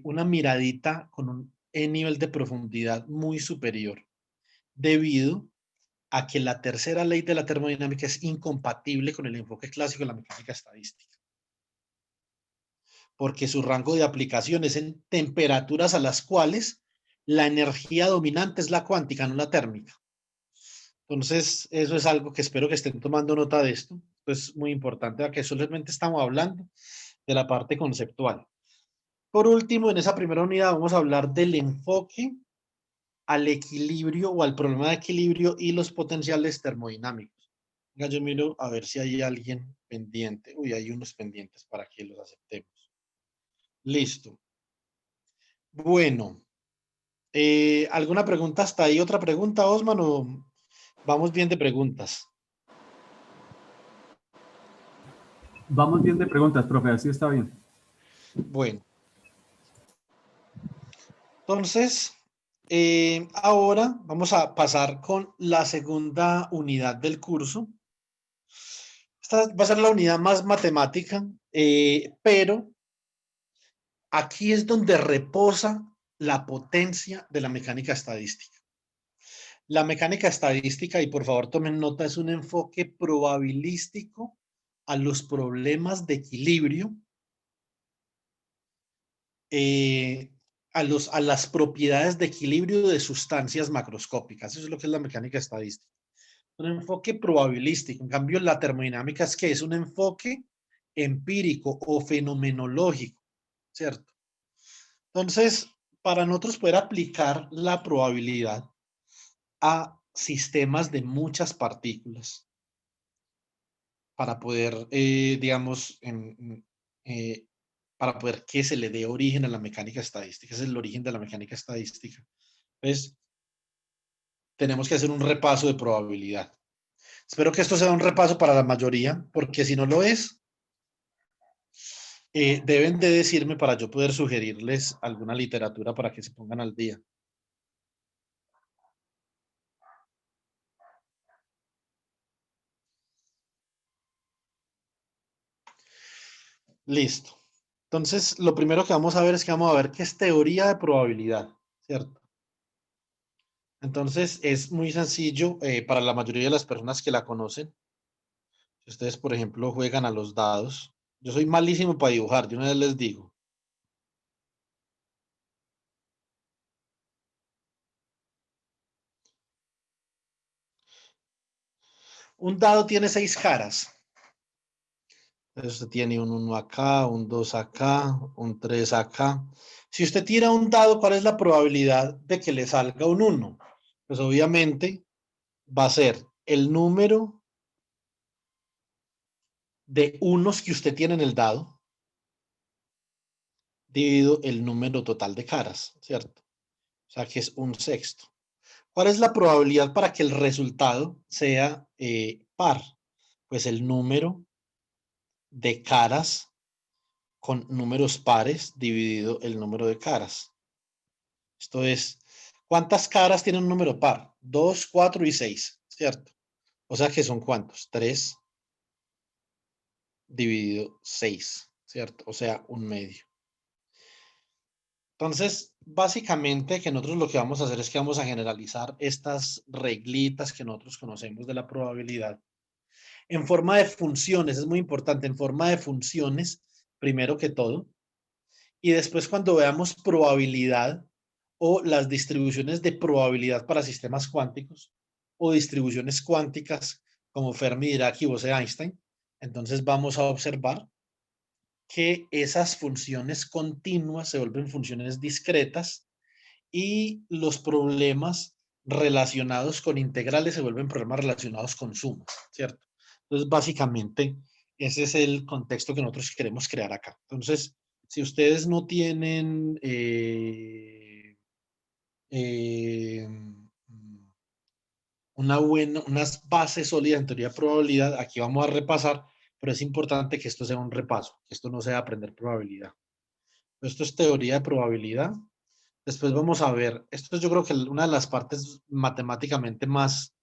[SPEAKER 1] una miradita con un nivel de profundidad muy superior, debido a que la tercera ley de la termodinámica es incompatible con el enfoque clásico de la mecánica estadística, porque su rango de aplicación es en temperaturas a las cuales la energía dominante es la cuántica, no la térmica. Entonces, eso es algo que espero que estén tomando nota de esto. Es muy importante, que solamente estamos hablando de la parte conceptual. Por último, en esa primera unidad vamos a hablar del enfoque al equilibrio o al problema de equilibrio y los potenciales termodinámicos. Ya yo miro a ver si hay alguien pendiente. Uy, hay unos pendientes para que los aceptemos. Listo. Bueno, ¿alguna pregunta hasta ahí? ¿Otra pregunta, Osman? ¿O vamos bien de preguntas?
[SPEAKER 2] Vamos bien de preguntas, profe, así está bien.
[SPEAKER 1] Bueno, entonces, ahora vamos a pasar con la segunda unidad del curso. Esta va a ser la unidad más matemática, pero aquí es donde reposa la potencia de la mecánica estadística. La mecánica estadística, y por favor tomen nota, es un enfoque probabilístico a los problemas de equilibrio eh, a las propiedades de equilibrio de sustancias macroscópicas. Eso es lo que es la mecánica estadística. Un enfoque probabilístico. En cambio, la termodinámica es que es un enfoque empírico o fenomenológico, ¿cierto? Entonces, para nosotros poder aplicar la probabilidad a sistemas de muchas partículas, para poder, digamos, para poder que se le dé origen a la mecánica estadística. Ese es el origen de la mecánica estadística. Entonces, tenemos que hacer un repaso de probabilidad. Espero que esto sea un repaso para la mayoría, porque si no lo es, deben de decirme para yo poder sugerirles alguna literatura para que se pongan al día. Listo. Entonces, lo primero que vamos a ver es que vamos a ver qué es teoría de probabilidad, ¿cierto? Entonces, es muy sencillo para la mayoría de las personas que la conocen. Si ustedes, por ejemplo, juegan a los dados, yo soy malísimo para dibujar, de una vez les digo. Un dado tiene 6 caras. Entonces, usted tiene un 1 acá, un 2 acá, un 3 acá. Si usted tira un dado, ¿cuál es la probabilidad de que le salga un 1? Pues obviamente va a ser el número de unos que usted tiene en el dado dividido el número total de caras, ¿cierto? O sea que es un sexto. ¿Cuál es la probabilidad para que el resultado sea par? Pues el número de caras con números pares dividido el número de caras. Esto es, ¿cuántas caras tiene un número par? 2, 4 y 6, ¿cierto? O sea que son ¿cuántos? 3 dividido 6, ¿cierto? O sea, un medio. Entonces, básicamente que nosotros lo que vamos a hacer es que vamos a generalizar estas reglitas que nosotros conocemos de la probabilidad en forma de funciones. Es muy importante, en forma de funciones, primero que todo. Y después cuando veamos probabilidad o las distribuciones de probabilidad para sistemas cuánticos o distribuciones cuánticas como Fermi, Dirac y Bose-Einstein, entonces vamos a observar que esas funciones continuas se vuelven funciones discretas y los problemas relacionados con integrales se vuelven problemas relacionados con sumas, ¿cierto? Entonces, básicamente, ese es el contexto que nosotros queremos crear acá. Entonces, si ustedes no tienen eh, unas bases sólidas en teoría de probabilidad, aquí vamos a repasar, pero es importante que esto sea un repaso, que esto no sea aprender probabilidad. Esto es teoría de probabilidad. Después vamos a ver, esto es yo creo que una de las partes matemáticamente más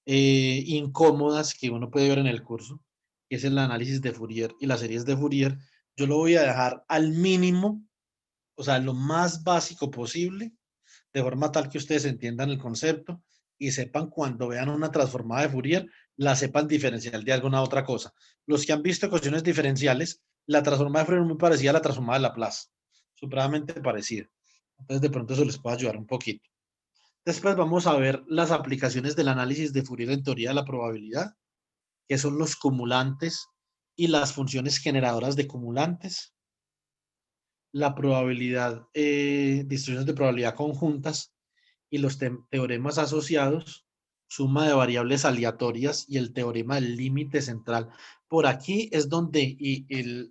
[SPEAKER 1] incómodas que uno puede ver en el curso, que es el análisis de Fourier y las series de Fourier. Yo lo voy a dejar al mínimo, o sea, lo más básico posible, de forma tal que ustedes entiendan el concepto y sepan cuando vean una transformada de Fourier, la sepan diferenciar de alguna otra cosa. Los que han visto ecuaciones diferenciales, la transformada de Fourier es muy parecida a la transformada de Laplace, supremamente parecida. Entonces, de pronto eso les puede ayudar un poquito. Después vamos a ver las aplicaciones del análisis de Fourier en teoría de la probabilidad, que son los cumulantes y las funciones generadoras de cumulantes, la probabilidad, distribuciones de probabilidad conjuntas y los teoremas asociados, suma de variables aleatorias y el teorema del límite central. Por aquí es donde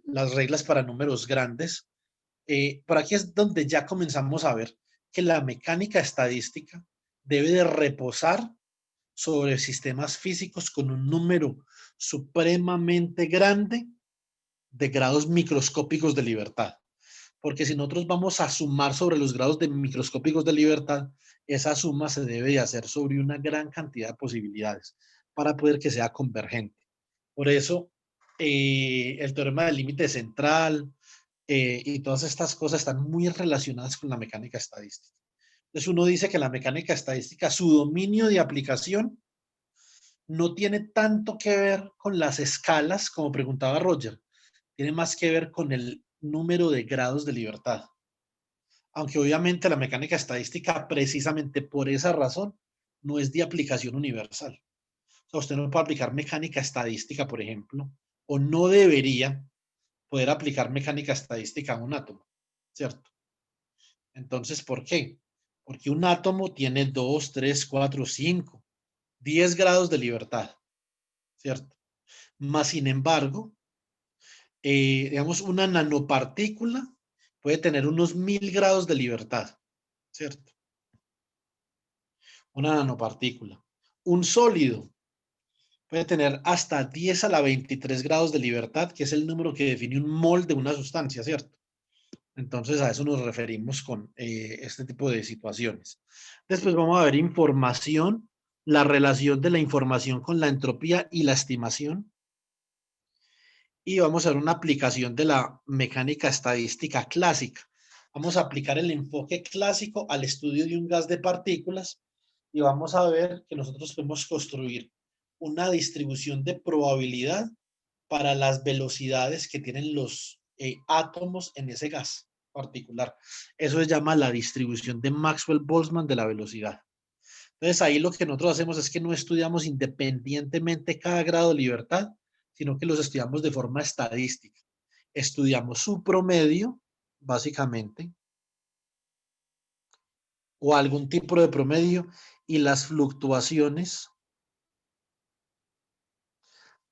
[SPEAKER 1] las reglas para números grandes, por aquí es donde ya comenzamos a ver que la mecánica estadística debe de reposar sobre sistemas físicos con un número supremamente grande de grados microscópicos de libertad. Porque si nosotros vamos a sumar sobre los grados de microscópicos de libertad, esa suma se debe de hacer sobre una gran cantidad de posibilidades para poder que sea convergente. Por eso, el teorema del límite central y todas estas cosas están muy relacionadas con la mecánica estadística. Entonces uno dice que la mecánica estadística, su dominio de aplicación no tiene tanto que ver con las escalas, como preguntaba Roger, tiene más que ver con el número de grados de libertad. aunque obviamente la mecánica estadística, precisamente por esa razón, no es de aplicación universal. O sea, usted no puede aplicar mecánica estadística, por ejemplo, o no debería poder aplicar mecánica estadística a un átomo, ¿cierto? Entonces, ¿por qué? Porque un átomo tiene 2, 3, 4, 5, 10 grados de libertad, ¿cierto? Más sin embargo, digamos, una nanopartícula puede tener unos 1000 grados de libertad, ¿cierto? Una nanopartícula. Un sólido puede tener hasta 10 a la 23 grados de libertad, que es el número que define un mol de una sustancia, ¿cierto? Entonces a eso nos referimos con este tipo de situaciones. Después vamos a ver información, la relación de la información con la entropía y la estimación. Y vamos a ver una aplicación de la mecánica estadística clásica. Vamos a aplicar el enfoque clásico al estudio de un gas de partículas y vamos a ver que nosotros podemos construir una distribución de probabilidad para las velocidades que tienen los átomos en ese gas particular. Eso se llama la distribución de Maxwell-Boltzmann de la velocidad. Entonces ahí lo que nosotros hacemos es que no estudiamos independientemente cada grado de libertad, sino que los estudiamos de forma estadística. Estudiamos su promedio, básicamente, o algún tipo de promedio y las fluctuaciones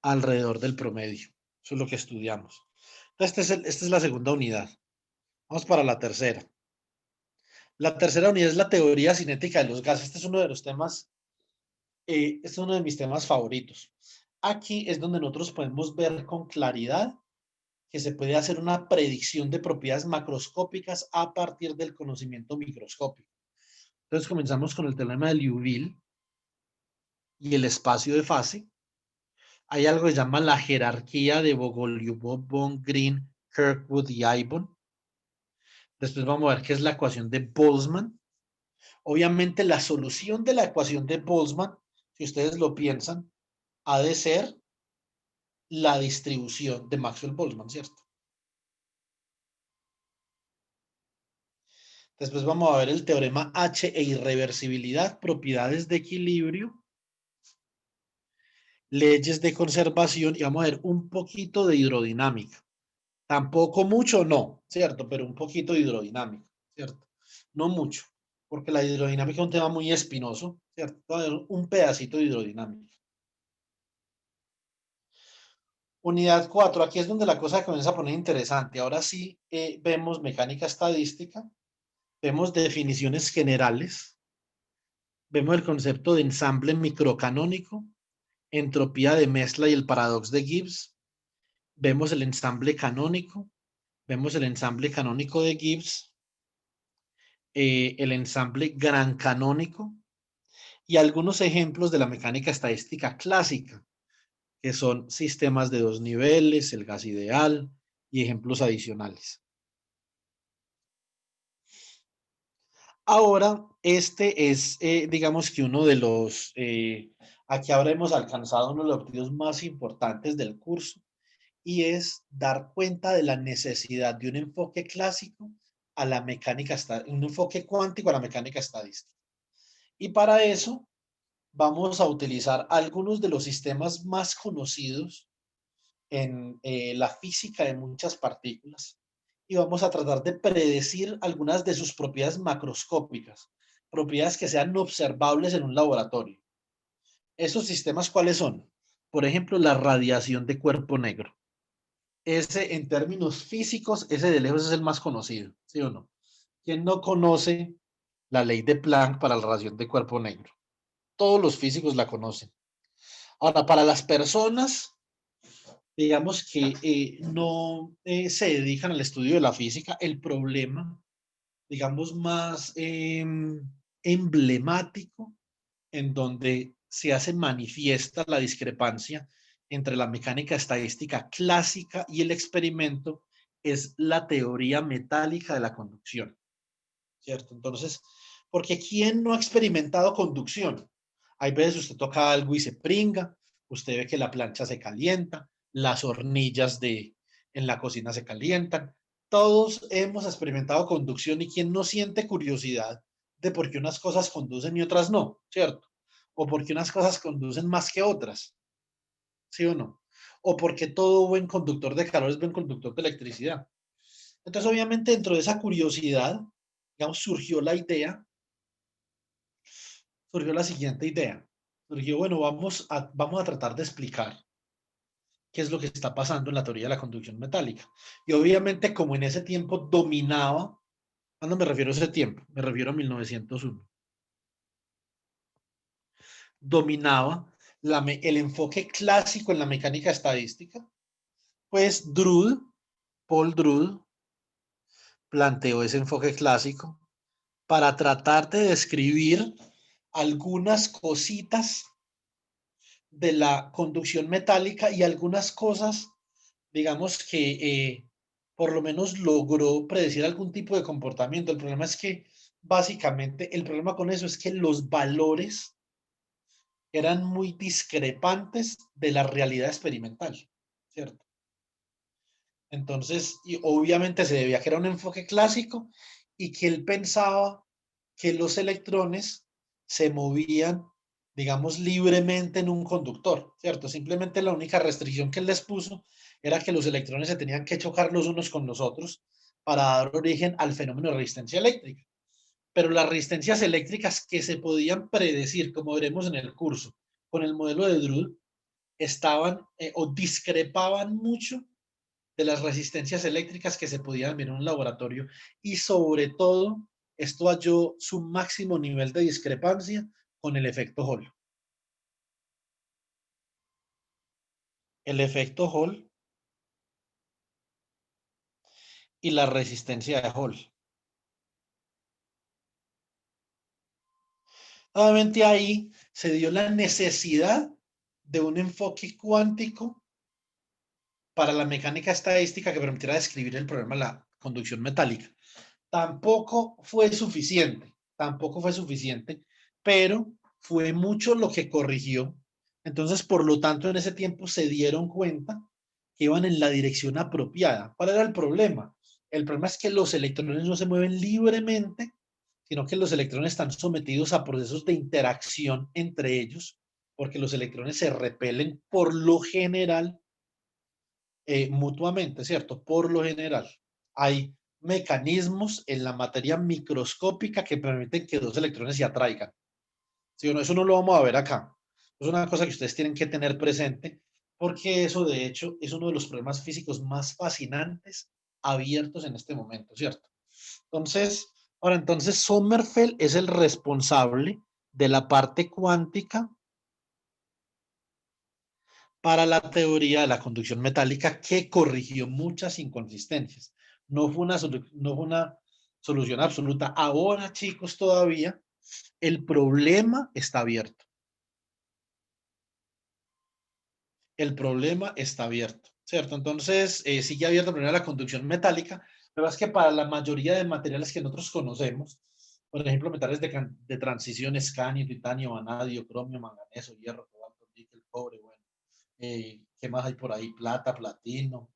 [SPEAKER 1] alrededor del promedio. Eso es lo que estudiamos. Entonces, esta es la segunda unidad. Vamos para la tercera. La tercera unidad es la teoría cinética de los gases. Este es uno de los temas, este es uno de mis temas favoritos. Aquí es donde nosotros podemos ver con claridad que se puede hacer una predicción de propiedades macroscópicas a partir del conocimiento microscópico. Entonces comenzamos con el teorema de Liouville y el espacio de fase. Hay algo que se llama la jerarquía de Bogoliubov, von Green, Kirkwood y Aibon. Después vamos a ver qué es la ecuación de Boltzmann. Obviamente la solución de la ecuación de Boltzmann, si ustedes lo piensan, ha de ser la distribución de Maxwell-Boltzmann, ¿cierto? Después vamos a ver el teorema H e irreversibilidad, propiedades de equilibrio, leyes de conservación y vamos a ver un poquito de hidrodinámica. Tampoco mucho, no, ¿cierto? Pero un poquito de hidrodinámica, ¿cierto? No mucho, porque la hidrodinámica es un tema muy espinoso, ¿cierto? Va a haber un pedacito de hidrodinámica. Unidad 4, aquí es donde la cosa comienza a poner interesante. Ahora sí vemos mecánica estadística, vemos definiciones generales, vemos el concepto de ensamble microcanónico, entropía de mezcla y el paradox de Gibbs, vemos el ensamble canónico, vemos el ensamble canónico de Gibbs, el ensamble gran canónico y algunos ejemplos de la mecánica estadística clásica, que son sistemas de dos niveles, el gas ideal y ejemplos adicionales. Ahora, este es, digamos que uno de los, aquí habremos alcanzado uno de los objetivos más importantes del curso, y es dar cuenta de la necesidad de un enfoque clásico a la mecánica, un enfoque cuántico a la mecánica estadística. Y para eso vamos a utilizar algunos de los sistemas más conocidos en la física de muchas partículas y vamos a tratar de predecir algunas de sus propiedades macroscópicas, propiedades que sean observables en un laboratorio. ¿Esos sistemas cuáles son? Por ejemplo, la radiación de cuerpo negro. Ese, en términos físicos, ese de lejos es el más conocido, ¿sí o no? ¿Quién no conoce la ley de Planck para la radiación de cuerpo negro? Todos los físicos la conocen. Ahora, para las personas, digamos que no se dedican al estudio de la física, el problema, digamos, más emblemático en donde se hace manifiesta la discrepancia entre la mecánica estadística clásica y el experimento es la teoría metálica de la conducción, ¿cierto? Entonces, porque ¿quién no ha experimentado conducción? Hay veces usted toca algo y se pringa, usted ve que la plancha se calienta, las hornillas en la cocina se calientan, Todos hemos experimentado conducción y quién no siente curiosidad de por qué unas cosas conducen y otras no, ¿cierto? O por qué unas cosas conducen más que otras, ¿sí o no? O porque todo buen conductor de calor es buen conductor de electricidad. Entonces, obviamente, dentro de esa curiosidad, digamos, surgió la siguiente idea. Surgió, bueno, vamos a tratar de explicar qué es lo que está pasando en la teoría de la conducción metálica. Y obviamente, como en ese tiempo dominaba, ¿cuándo me refiero a ese tiempo? Me refiero a 1901. Dominaba el enfoque clásico en la mecánica estadística, pues Paul Drude, planteó ese enfoque clásico para tratar de describir algunas cositas de la conducción metálica y algunas cosas, digamos que por lo menos logró predecir algún tipo de comportamiento. El problema es que básicamente el problema con eso es que los valores eran muy discrepantes de la realidad experimental, ¿cierto? Entonces, y obviamente se debía que era un enfoque clásico y que él pensaba que los electrones se movían, digamos, libremente en un conductor, ¿cierto? Simplemente la única restricción que él les puso era que los electrones se tenían que chocar los unos con los otros para dar origen al fenómeno de resistencia eléctrica. Pero las resistencias eléctricas que se podían predecir, como veremos en el curso, con el modelo de Drude, estaban o discrepaban mucho de las resistencias eléctricas que se podían ver en un laboratorio y sobre todo esto halló su máximo nivel de discrepancia con el efecto Hall. El efecto Hall y la resistencia de Hall. Nuevamente ahí se dio la necesidad de un enfoque cuántico para la mecánica estadística que permitiera describir el problema de la conducción metálica. Tampoco fue suficiente, pero fue mucho lo que corrigió. Entonces, por lo tanto, en ese tiempo se dieron cuenta que iban en la dirección apropiada. ¿Cuál era el problema? El problema es que los electrones no se mueven libremente, sino que los electrones están sometidos a procesos de interacción entre ellos, porque los electrones se repelen por lo general mutuamente, ¿cierto? Por lo general. Hay mecanismos en la materia microscópica que permiten que dos electrones se atraigan. ¿Sí o no? Eso no lo vamos a ver acá. Es una cosa que ustedes tienen que tener presente porque eso, de hecho, es uno de los problemas físicos más fascinantes abiertos en este momento, ¿cierto? Entonces Sommerfeld es el responsable de la parte cuántica para la teoría de la conducción metálica que corrigió muchas inconsistencias. No fue una solución absoluta. Ahora, chicos, todavía el problema está abierto. El problema está abierto, ¿cierto? Entonces, sigue abierto primero la conducción metálica, pero es que para la mayoría de materiales que nosotros conocemos, por ejemplo, metales de transición, escanio, titanio, vanadio, cromio, manganeso, hierro, cobalto, níquel, cobre, bueno, ¿qué más hay por ahí? Plata, platino,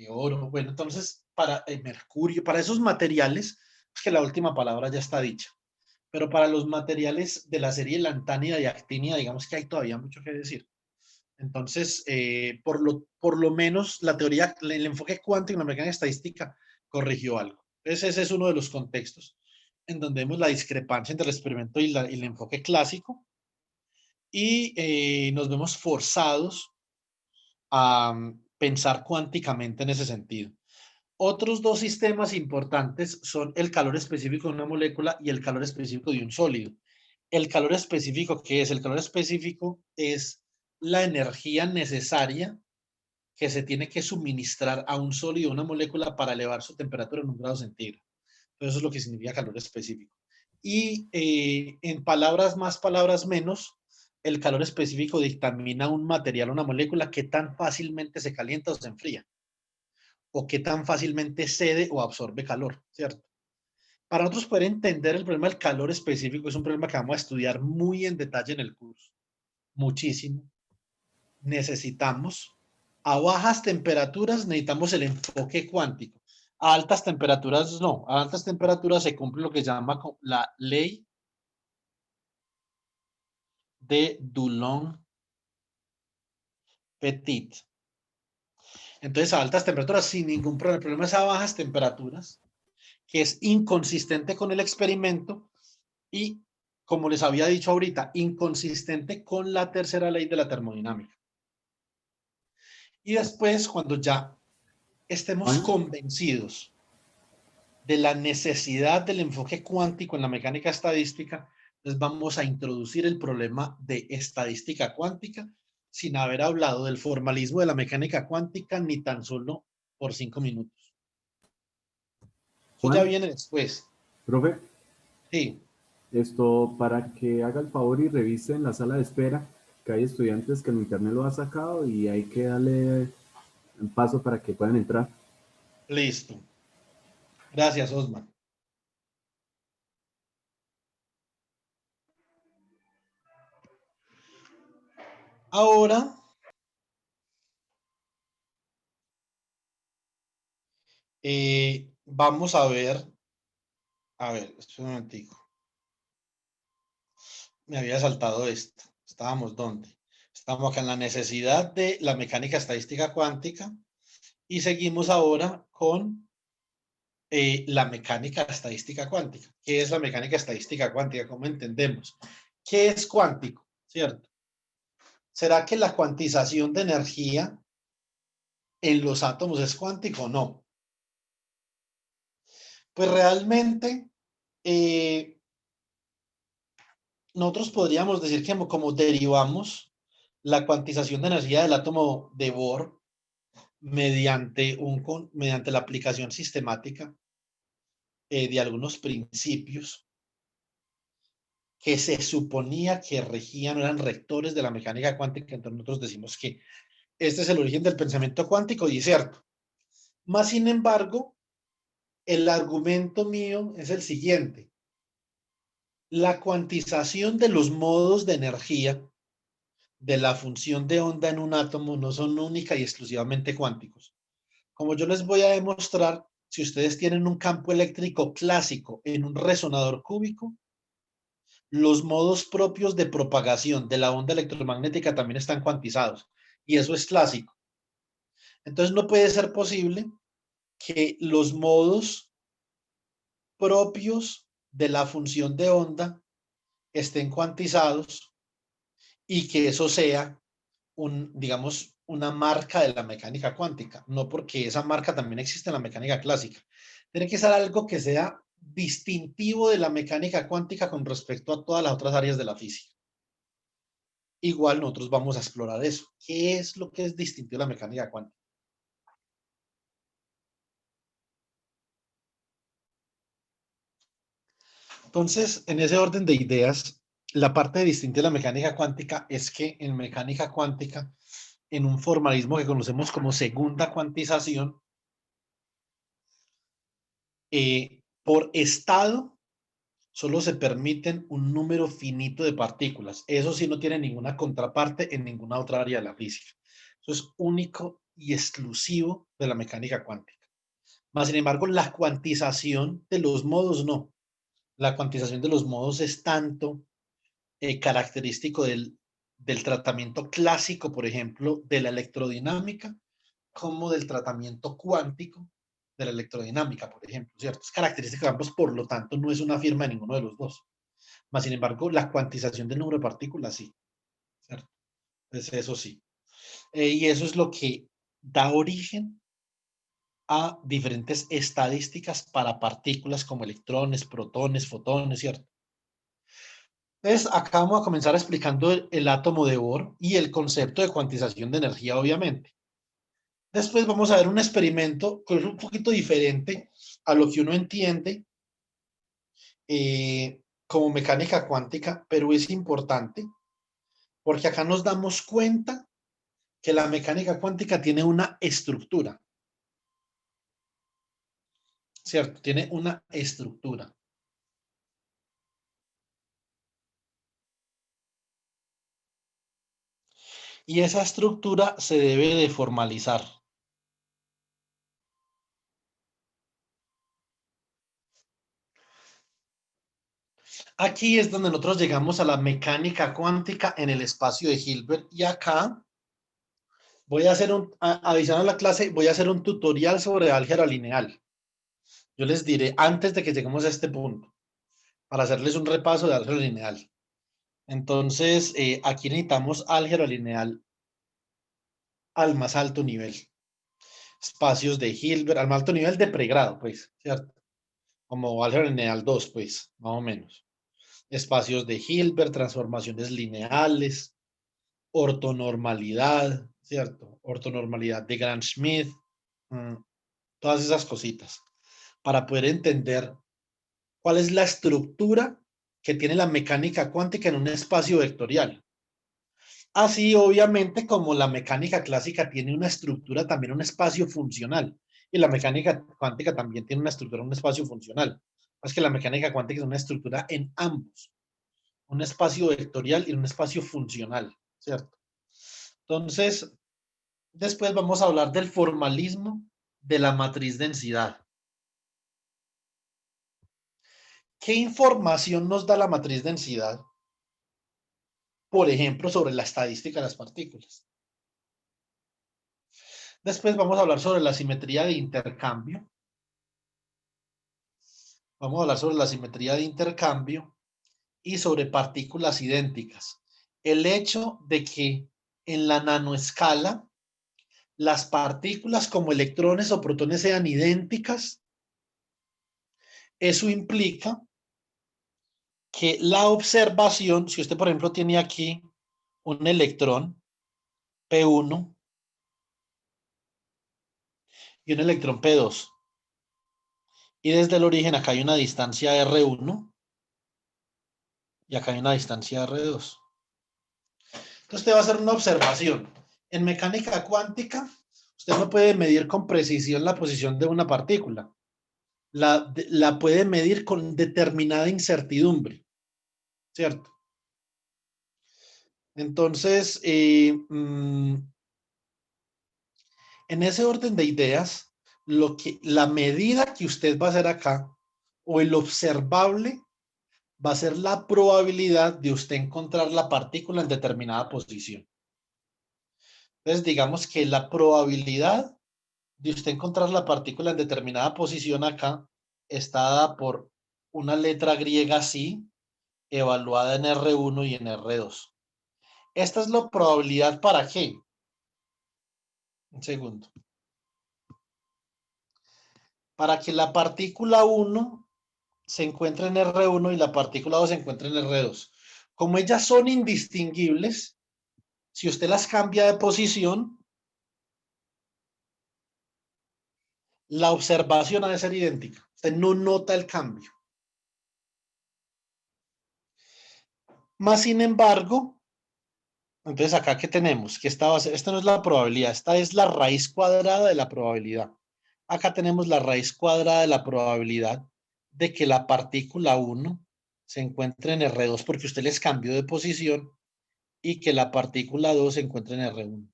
[SPEAKER 1] oro. Bueno, entonces, para mercurio, para esos materiales, es que la última palabra ya está dicha. Pero para los materiales de la serie lantánida y actinida, digamos que hay todavía mucho que decir. Entonces, por lo menos la teoría, el enfoque cuántico en la mecánica estadística corrigió algo. Entonces, ese es uno de los contextos en donde vemos la discrepancia entre el experimento y el enfoque clásico y nos vemos forzados a pensar cuánticamente en ese sentido. Otros dos sistemas importantes son el calor específico de una molécula y el calor específico de un sólido. El calor específico, ¿qué es? El calor específico es la energía necesaria que se tiene que suministrar a un sólido, una molécula, para elevar su temperatura en 1 grado centígrado. Eso es lo que significa calor específico. Y en palabras más, palabras menos, el calor específico dictamina un material, una molécula, que tan fácilmente se calienta o se enfría, o qué tan fácilmente cede o absorbe calor, ¿cierto? Para nosotros poder entender el problema del calor específico, es un problema que vamos a estudiar muy en detalle en el curso, muchísimo. Necesitamos, a bajas temperaturas, necesitamos el enfoque cuántico. A altas temperaturas no. A altas temperaturas se cumple lo que se llama la ley de Dulong-Petit. Entonces, a altas temperaturas sin ningún problema. El problema es a bajas temperaturas, que es inconsistente con el experimento y, como les había dicho ahorita, inconsistente con la tercera ley de la termodinámica. Y después, cuando ya estemos
[SPEAKER 2] Juan,
[SPEAKER 1] convencidos de la necesidad del enfoque cuántico en la mecánica estadística, entonces vamos a introducir el problema de estadística cuántica sin haber hablado del formalismo de la mecánica cuántica ni tan solo por 5 minutos. Eso ya
[SPEAKER 2] Juan,
[SPEAKER 1] viene después.
[SPEAKER 2] profe,
[SPEAKER 1] Sí,
[SPEAKER 2] esto para que haga el favor y revise en la sala de espera, que hay estudiantes que el internet lo ha sacado y hay que darle un paso para que puedan entrar.
[SPEAKER 1] listo. Gracias, Osman. Ahora, vamos a ver, esto un momentico. Me había saltado esto. ¿Estábamos dónde? Estamos acá en la necesidad de la mecánica estadística cuántica y seguimos ahora con la mecánica estadística cuántica. ¿Qué es la mecánica estadística cuántica? ¿Cómo entendemos? ¿Qué es cuántico? ¿Cierto? ¿Será que la cuantización de energía en los átomos es cuántico o no? Pues realmente nosotros podríamos decir que como derivamos la cuantización de energía del átomo de Bohr mediante la aplicación sistemática de algunos principios que se suponía que regían, eran rectores de la mecánica cuántica, entonces nosotros decimos que este es el origen del pensamiento cuántico y es cierto. Más sin embargo, el argumento mío es el siguiente. La cuantización de los modos de energía de la función de onda en un átomo no son única y exclusivamente cuánticos. Como yo les voy a demostrar, si ustedes tienen un campo eléctrico clásico en un resonador cúbico, los modos propios de propagación de la onda electromagnética también están cuantizados. Y eso es clásico. Entonces no puede ser posible que los modos propios de la función de onda estén cuantizados y que eso sea digamos, una marca de la mecánica cuántica, no porque esa marca también existe en la mecánica clásica. Tiene que ser algo que sea distintivo de la mecánica cuántica con respecto a todas las otras áreas de la física. Igual nosotros vamos a explorar eso. ¿Qué es lo que es distintivo de la mecánica cuántica? Entonces, en ese orden de ideas, la parte distintiva de la mecánica cuántica es que en mecánica cuántica, en un formalismo que conocemos como segunda cuantización, por estado solo se permiten un número finito de partículas. Eso sí no tiene ninguna contraparte en ninguna otra área de la física. Eso es único y exclusivo de la mecánica cuántica. Más sin embargo, la cuantización de los modos no. La cuantización de los modos es tanto característico del tratamiento clásico, por ejemplo, de la electrodinámica, como del tratamiento cuántico de la electrodinámica, por ejemplo, ¿cierto? Es característica de ambos, por lo tanto, no es una firma de ninguno de los dos. Más sin embargo, la cuantización del número de partículas sí, ¿cierto? Entonces, eso sí. Y eso es lo que da origen a diferentes estadísticas para partículas como electrones, protones, fotones, ¿cierto? Entonces, acá vamos a comenzar explicando el átomo de Bohr y el concepto de cuantización de energía, obviamente. Después vamos a ver un experimento que es un poquito diferente a lo que uno entiende como mecánica cuántica, pero es importante porque acá nos damos cuenta que la mecánica cuántica tiene una estructura, ¿cierto? Tiene una estructura. Y esa estructura se debe de formalizar. Aquí es donde nosotros llegamos a la mecánica cuántica en el espacio de Hilbert y acá voy a hacer adicional a la clase, voy a hacer un tutorial sobre álgebra lineal. Yo les diré antes de que lleguemos a este punto, para hacerles un repaso de álgebra lineal. Entonces, aquí necesitamos álgebra lineal al más alto nivel. Espacios de Hilbert, al más alto nivel de pregrado, pues, ¿cierto? Como álgebra lineal 2, pues, más o menos. Espacios de Hilbert, transformaciones lineales, ortonormalidad, ¿cierto? Ortonormalidad de Gram-Schmidt, todas esas cositas, para poder entender cuál es la estructura que tiene la mecánica cuántica en un espacio vectorial. Así, obviamente, como la mecánica clásica tiene una estructura, también un espacio funcional. Y la mecánica cuántica también tiene una estructura, un espacio funcional. Es que la mecánica cuántica es una estructura en ambos, un espacio vectorial y un espacio funcional, ¿cierto? Entonces, después vamos a hablar del formalismo de la matriz densidad. ¿Qué información nos da la matriz densidad? Por ejemplo, sobre la estadística de las partículas. Después vamos a hablar sobre la simetría de intercambio. Vamos a hablar sobre la simetría de intercambio y sobre partículas idénticas. El hecho de que en la nanoescala las partículas como electrones o protones sean idénticas, eso implica que la observación, si usted por ejemplo tiene aquí un electrón P1 y un electrón P2, y desde el origen acá hay una distancia R1 y acá hay una distancia R2. Entonces usted va a hacer una observación. En mecánica cuántica, usted no puede medir con precisión la posición de una partícula. La puede medir con determinada incertidumbre, ¿cierto? Entonces, en ese orden de ideas, la medida que usted va a hacer acá, o el observable, va a ser la probabilidad de usted encontrar la partícula en determinada posición. Entonces, digamos que la probabilidad de usted encontrar la partícula en determinada posición acá está dada por una letra griega psi evaluada en R1 y en R2. Esta es la probabilidad para qué. Un segundo. Para que la partícula 1 se encuentre en R1 y la partícula 2 se encuentre en R2. Como ellas son indistinguibles, si usted las cambia de posición, la observación ha de ser idéntica. Usted no nota el cambio. Más sin embargo, entonces acá ¿qué tenemos? Que esta no es la probabilidad, esta es la raíz cuadrada de la probabilidad. Acá tenemos la raíz cuadrada de la probabilidad de que la partícula 1 se encuentre en R2 porque usted les cambió de posición y que la partícula 2 se encuentre en R1.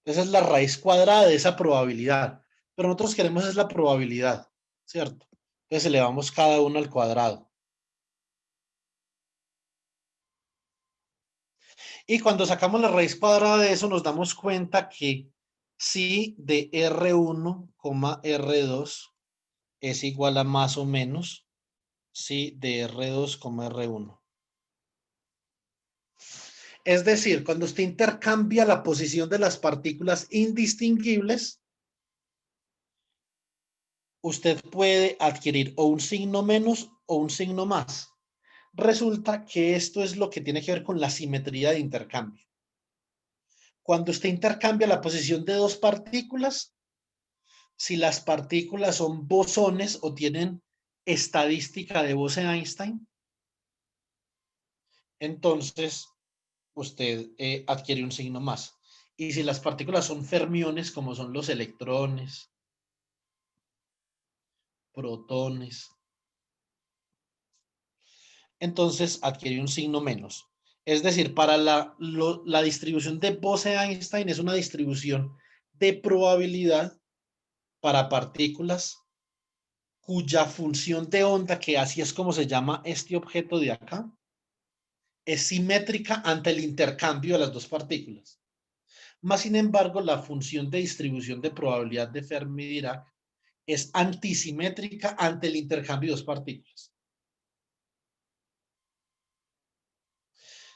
[SPEAKER 1] Esa es la raíz cuadrada de esa probabilidad. Pero nosotros queremos es la probabilidad, ¿cierto? Entonces elevamos cada uno al cuadrado. Y cuando sacamos la raíz cuadrada de eso, nos damos cuenta que si de R1, R2 es igual a más o menos si de R2, R1. Es decir, cuando usted intercambia la posición de las partículas indistinguibles, usted puede adquirir o un signo menos o un signo más. Resulta que esto es lo que tiene que ver con la simetría de intercambio. Cuando usted intercambia la posición de dos partículas, si las partículas son bosones o tienen estadística de Bose-Einstein, entonces usted adquiere un signo más. Y si las partículas son fermiones, como son los electrones, protones, entonces adquiere un signo menos. Es decir, para la distribución de Bose-Einstein es una distribución de probabilidad para partículas cuya función de onda, que así es como se llama este objeto de acá, es simétrica ante el intercambio de las dos partículas. Más sin embargo, la función de distribución de probabilidad de Fermi-Dirac es antisimétrica ante el intercambio de dos partículas.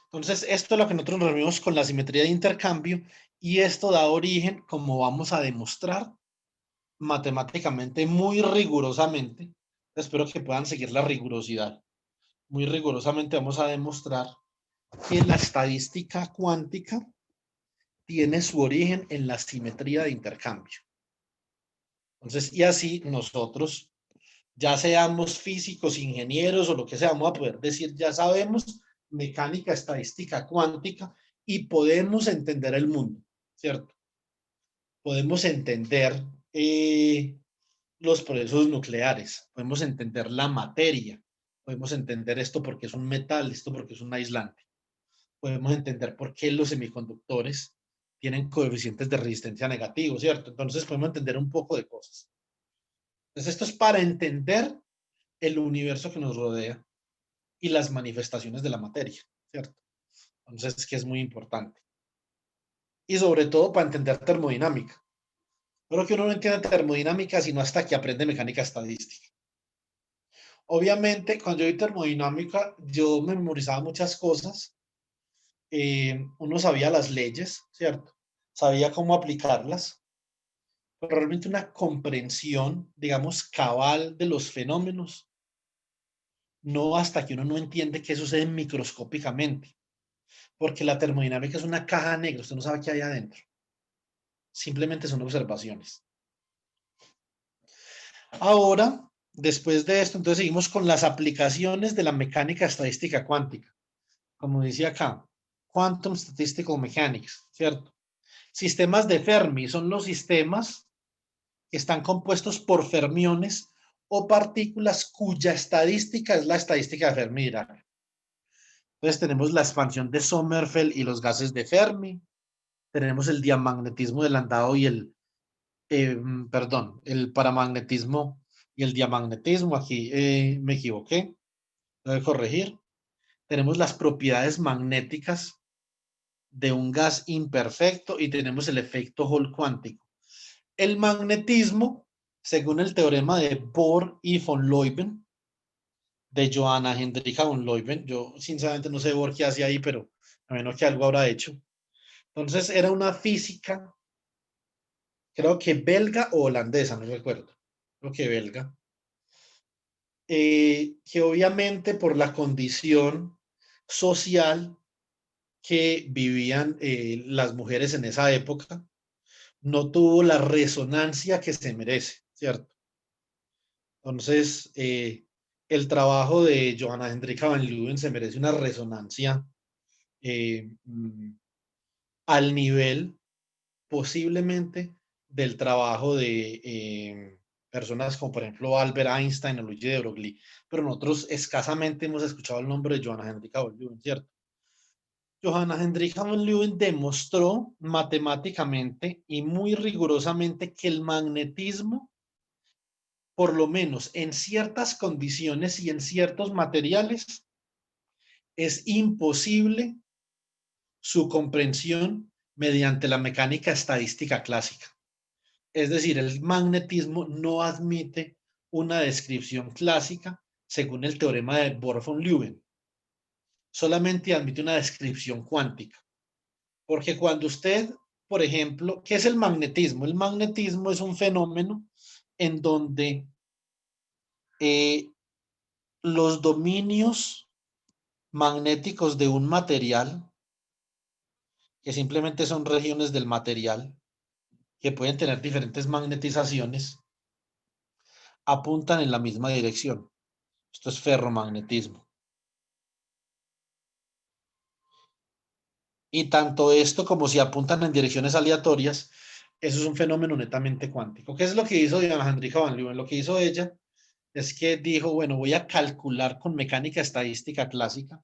[SPEAKER 1] Entonces, esto es lo que nosotros nos reunimos con la simetría de intercambio y esto da origen, como vamos a demostrar matemáticamente muy rigurosamente. Espero que puedan seguir la rigurosidad. Muy rigurosamente vamos a demostrar que la estadística cuántica tiene su origen en la simetría de intercambio. Entonces, y así nosotros, ya seamos físicos, ingenieros o lo que sea, vamos a poder decir, ya sabemos mecánica estadística cuántica y podemos entender el mundo, ¿cierto? Podemos entender los procesos nucleares, podemos entender la materia, podemos entender esto porque es un metal, esto porque es un aislante, podemos entender por qué los semiconductores tienen coeficientes de resistencia negativos, ¿cierto? Entonces podemos entender un poco de cosas. Entonces esto es para entender el universo que nos rodea y las manifestaciones de la materia, ¿cierto? Entonces, que es muy importante. Y sobre todo para entender termodinámica. Pero que uno no entiende termodinámica sino hasta que aprende mecánica estadística. Obviamente, cuando yo vi termodinámica, yo me memorizaba muchas cosas. Uno sabía las leyes, ¿cierto? Sabía cómo aplicarlas, pero realmente una comprensión, digamos, cabal de los fenómenos, no hasta que uno no entiende qué sucede microscópicamente. Porque la termodinámica es una caja negra, usted no sabe qué hay adentro. Simplemente son observaciones. Ahora, después de esto, entonces seguimos con las aplicaciones de la mecánica estadística cuántica. Como dice acá, Quantum Statistical Mechanics, ¿cierto? Sistemas de Fermi son los sistemas que están compuestos por fermiones o partículas cuya estadística es la estadística de Fermi-Dirac. Entonces tenemos la expansión de Sommerfeld y los gases de Fermi, tenemos el diamagnetismo de Landau y el paramagnetismo y el diamagnetismo. Aquí me equivoqué, debo corregir. Tenemos las propiedades magnéticas de un gas imperfecto y tenemos el efecto Hall cuántico. El magnetismo, según el teorema de Bohr y von Leuven, de Johanna Hendrika von Leuven, yo sinceramente no sé Bohr qué hacía ahí, pero a menos que algo habrá hecho. Entonces era una física, creo que belga o holandesa, no recuerdo, creo que belga, que obviamente por la condición social que vivían las mujeres en esa época, no tuvo la resonancia que se merece, ¿cierto? Entonces, el trabajo de Johanna Hendrika van Leeuwen se merece una resonancia eh, mm, al nivel posiblemente del trabajo de personas como por ejemplo Albert Einstein o Luigi de Broglie, pero nosotros escasamente hemos escuchado el nombre de Johanna Hendrika von Leeuwen, ¿cierto? Johanna Hendrika von Leeuwen demostró matemáticamente y muy rigurosamente que el magnetismo, por lo menos en ciertas condiciones y en ciertos materiales, es imposible su comprensión mediante la mecánica estadística clásica. Es decir, el magnetismo no admite una descripción clásica según el teorema de Bohr von Leeuwen. Solamente admite una descripción cuántica. Porque cuando usted, por ejemplo, ¿qué es el magnetismo? El magnetismo es un fenómeno en donde los dominios magnéticos de un material, que simplemente son regiones del material, que pueden tener diferentes magnetizaciones, apuntan en la misma dirección. Esto es ferromagnetismo. Y tanto esto como si apuntan en direcciones aleatorias, eso es un fenómeno netamente cuántico. ¿Qué es lo que hizo Diana Hendrika van Leeuwen? Lo que hizo ella es que dijo, bueno, voy a calcular con mecánica estadística clásica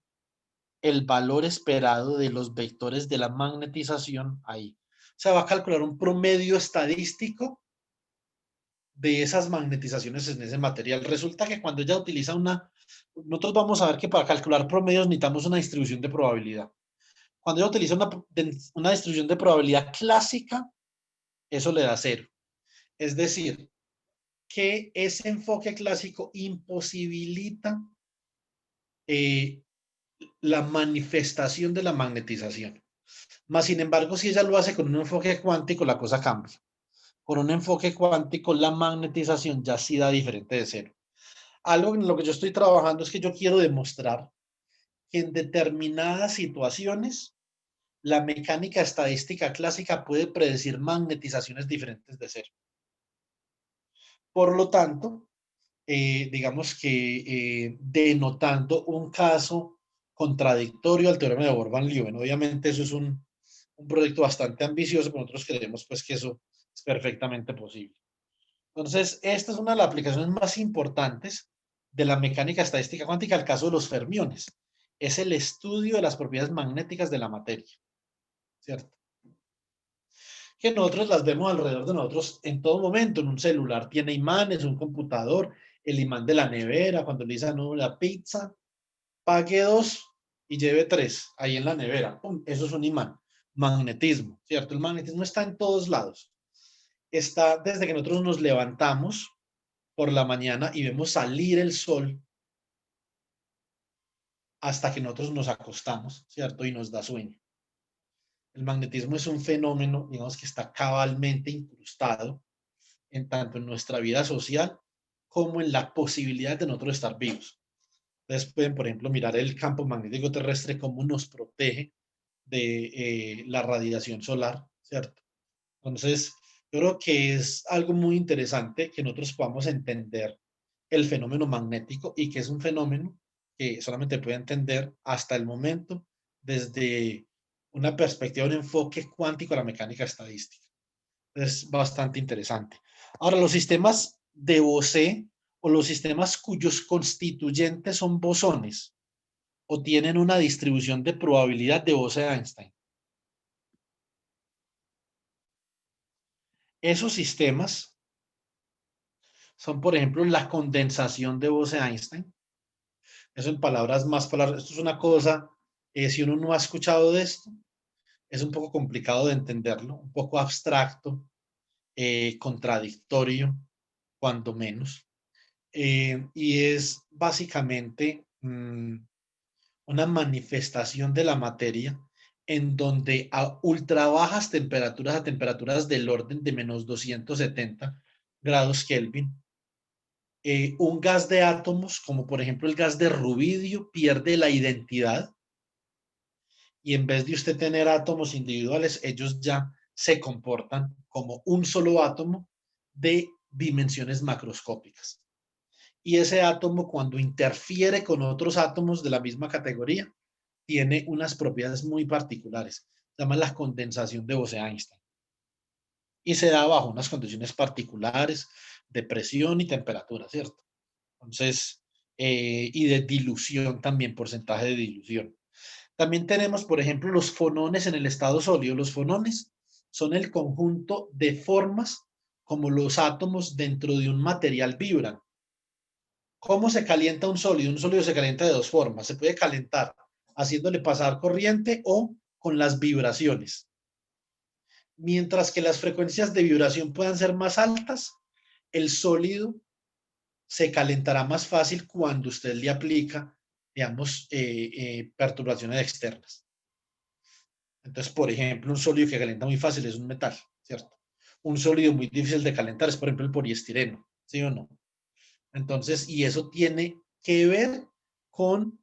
[SPEAKER 1] el valor esperado de los vectores de la magnetización ahí. O sea, va a calcular un promedio estadístico de esas magnetizaciones en ese material. Resulta que cuando ella utiliza nosotros vamos a ver que para calcular promedios necesitamos una distribución de probabilidad. Cuando ella utiliza una distribución de probabilidad clásica, eso le da 0. Es decir, que ese enfoque clásico imposibilita eh, la manifestación de la magnetización. Más sin embargo, si ella lo hace con un enfoque cuántico, la cosa cambia. Con un enfoque cuántico, la magnetización ya sí da diferente de 0. Algo en lo que yo estoy trabajando es que yo quiero demostrar que en determinadas situaciones la mecánica estadística clásica puede predecir magnetizaciones diferentes de 0. Por lo tanto, digamos que denotando un caso contradictorio al teorema de Born-Van-Leeuwen. Obviamente eso es un proyecto bastante ambicioso, pero nosotros creemos pues que eso es perfectamente posible. Entonces, esta es una de las aplicaciones más importantes de la mecánica estadística cuántica, el caso de los fermiones. Es el estudio de las propiedades magnéticas de la materia, ¿cierto? Que nosotros las vemos alrededor de nosotros en todo momento. En un celular tiene imanes, un computador, el imán de la nevera, cuando le dicen no, la pizza, pague 2 y lleve 3 ahí en la nevera. ¡Pum! Eso es un imán. Magnetismo, ¿cierto? El magnetismo está en todos lados. Está desde que nosotros nos levantamos por la mañana y vemos salir el sol hasta que nosotros nos acostamos, ¿cierto? Y nos da sueño. El magnetismo es un fenómeno, digamos, que está cabalmente incrustado en tanto en nuestra vida social como en la posibilidad de nosotros estar vivos. Ustedes pueden, por ejemplo, mirar el campo magnético terrestre, cómo nos protege de la radiación solar, ¿cierto? Entonces, yo creo que es algo muy interesante que nosotros podamos entender el fenómeno magnético y que es un fenómeno que solamente puede entender hasta el momento desde una perspectiva, un enfoque cuántico a la mecánica estadística. Es bastante interesante. Ahora, los sistemas de Bose o los sistemas cuyos constituyentes son bosones o tienen una distribución de probabilidad de Bose-Einstein. Esos sistemas son, por ejemplo, la condensación de Bose-Einstein. Eso en palabras más palabras. Esto es una cosa, si uno no ha escuchado de esto, es un poco complicado de entenderlo, un poco abstracto, contradictorio, cuando menos. Y es básicamente una manifestación de la materia en donde a ultra bajas temperaturas, a temperaturas del orden de menos 270 grados Kelvin, un gas de átomos, como por ejemplo el gas de rubidio, pierde la identidad y en vez de usted tener átomos individuales, ellos ya se comportan como un solo átomo de dimensiones macroscópicas. Y ese átomo, cuando interfiere con otros átomos de la misma categoría, tiene unas propiedades muy particulares. Se llama la condensación de Bose-Einstein. Y se da bajo unas condiciones particulares de presión y temperatura, ¿cierto? Entonces, y de dilución también, porcentaje de dilución. También tenemos, por ejemplo, los fonones en el estado sólido. Los fonones son el conjunto de formas como los átomos dentro de un material vibran. ¿Cómo se calienta un sólido? Un sólido se calienta de dos formas. Se puede calentar haciéndole pasar corriente o con las vibraciones. Mientras que las frecuencias de vibración puedan ser más altas, el sólido se calentará más fácil cuando usted le aplica, digamos, perturbaciones externas. Entonces, por ejemplo, un sólido que calienta muy fácil es un metal, ¿cierto? Un sólido muy difícil de calentar es, por ejemplo, el poliestireno, ¿sí o no? Entonces, y eso tiene que ver con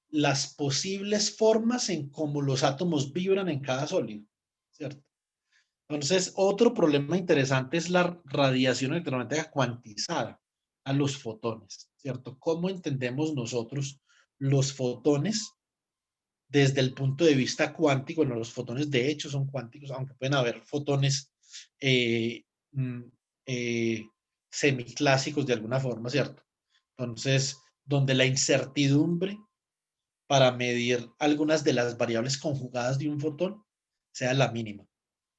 [SPEAKER 1] las posibles formas en cómo los átomos vibran en cada sólido, ¿cierto? Entonces, otro problema interesante es la radiación electromagnética cuantizada a los fotones, ¿cierto? ¿Cómo entendemos nosotros los fotones desde el punto de vista cuántico? Bueno, los fotones de hecho son cuánticos, aunque pueden haber fotones eh, mm, eh, semiclásicos de alguna forma, ¿cierto? Entonces, donde la incertidumbre para medir algunas de las variables conjugadas de un fotón sea la mínima.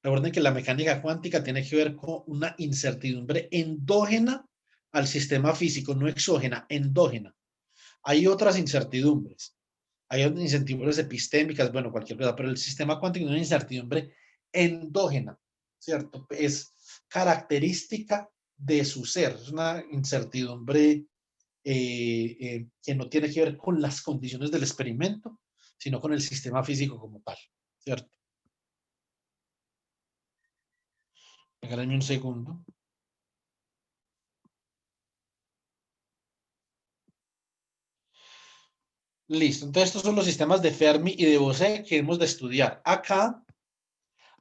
[SPEAKER 1] Recuerden que la mecánica cuántica tiene que ver con una incertidumbre endógena al sistema físico, no exógena, endógena. Hay otras incertidumbres, hay otras incertidumbres epistémicas, bueno, cualquier cosa, pero el sistema cuántico es una incertidumbre endógena, ¿cierto? Es característica de su ser, es una incertidumbre que no tiene que ver con las condiciones del experimento, sino con el sistema físico como tal, ¿cierto? Regálenme un segundo. Listo, entonces estos son los sistemas de Fermi y de Bose que hemos de estudiar.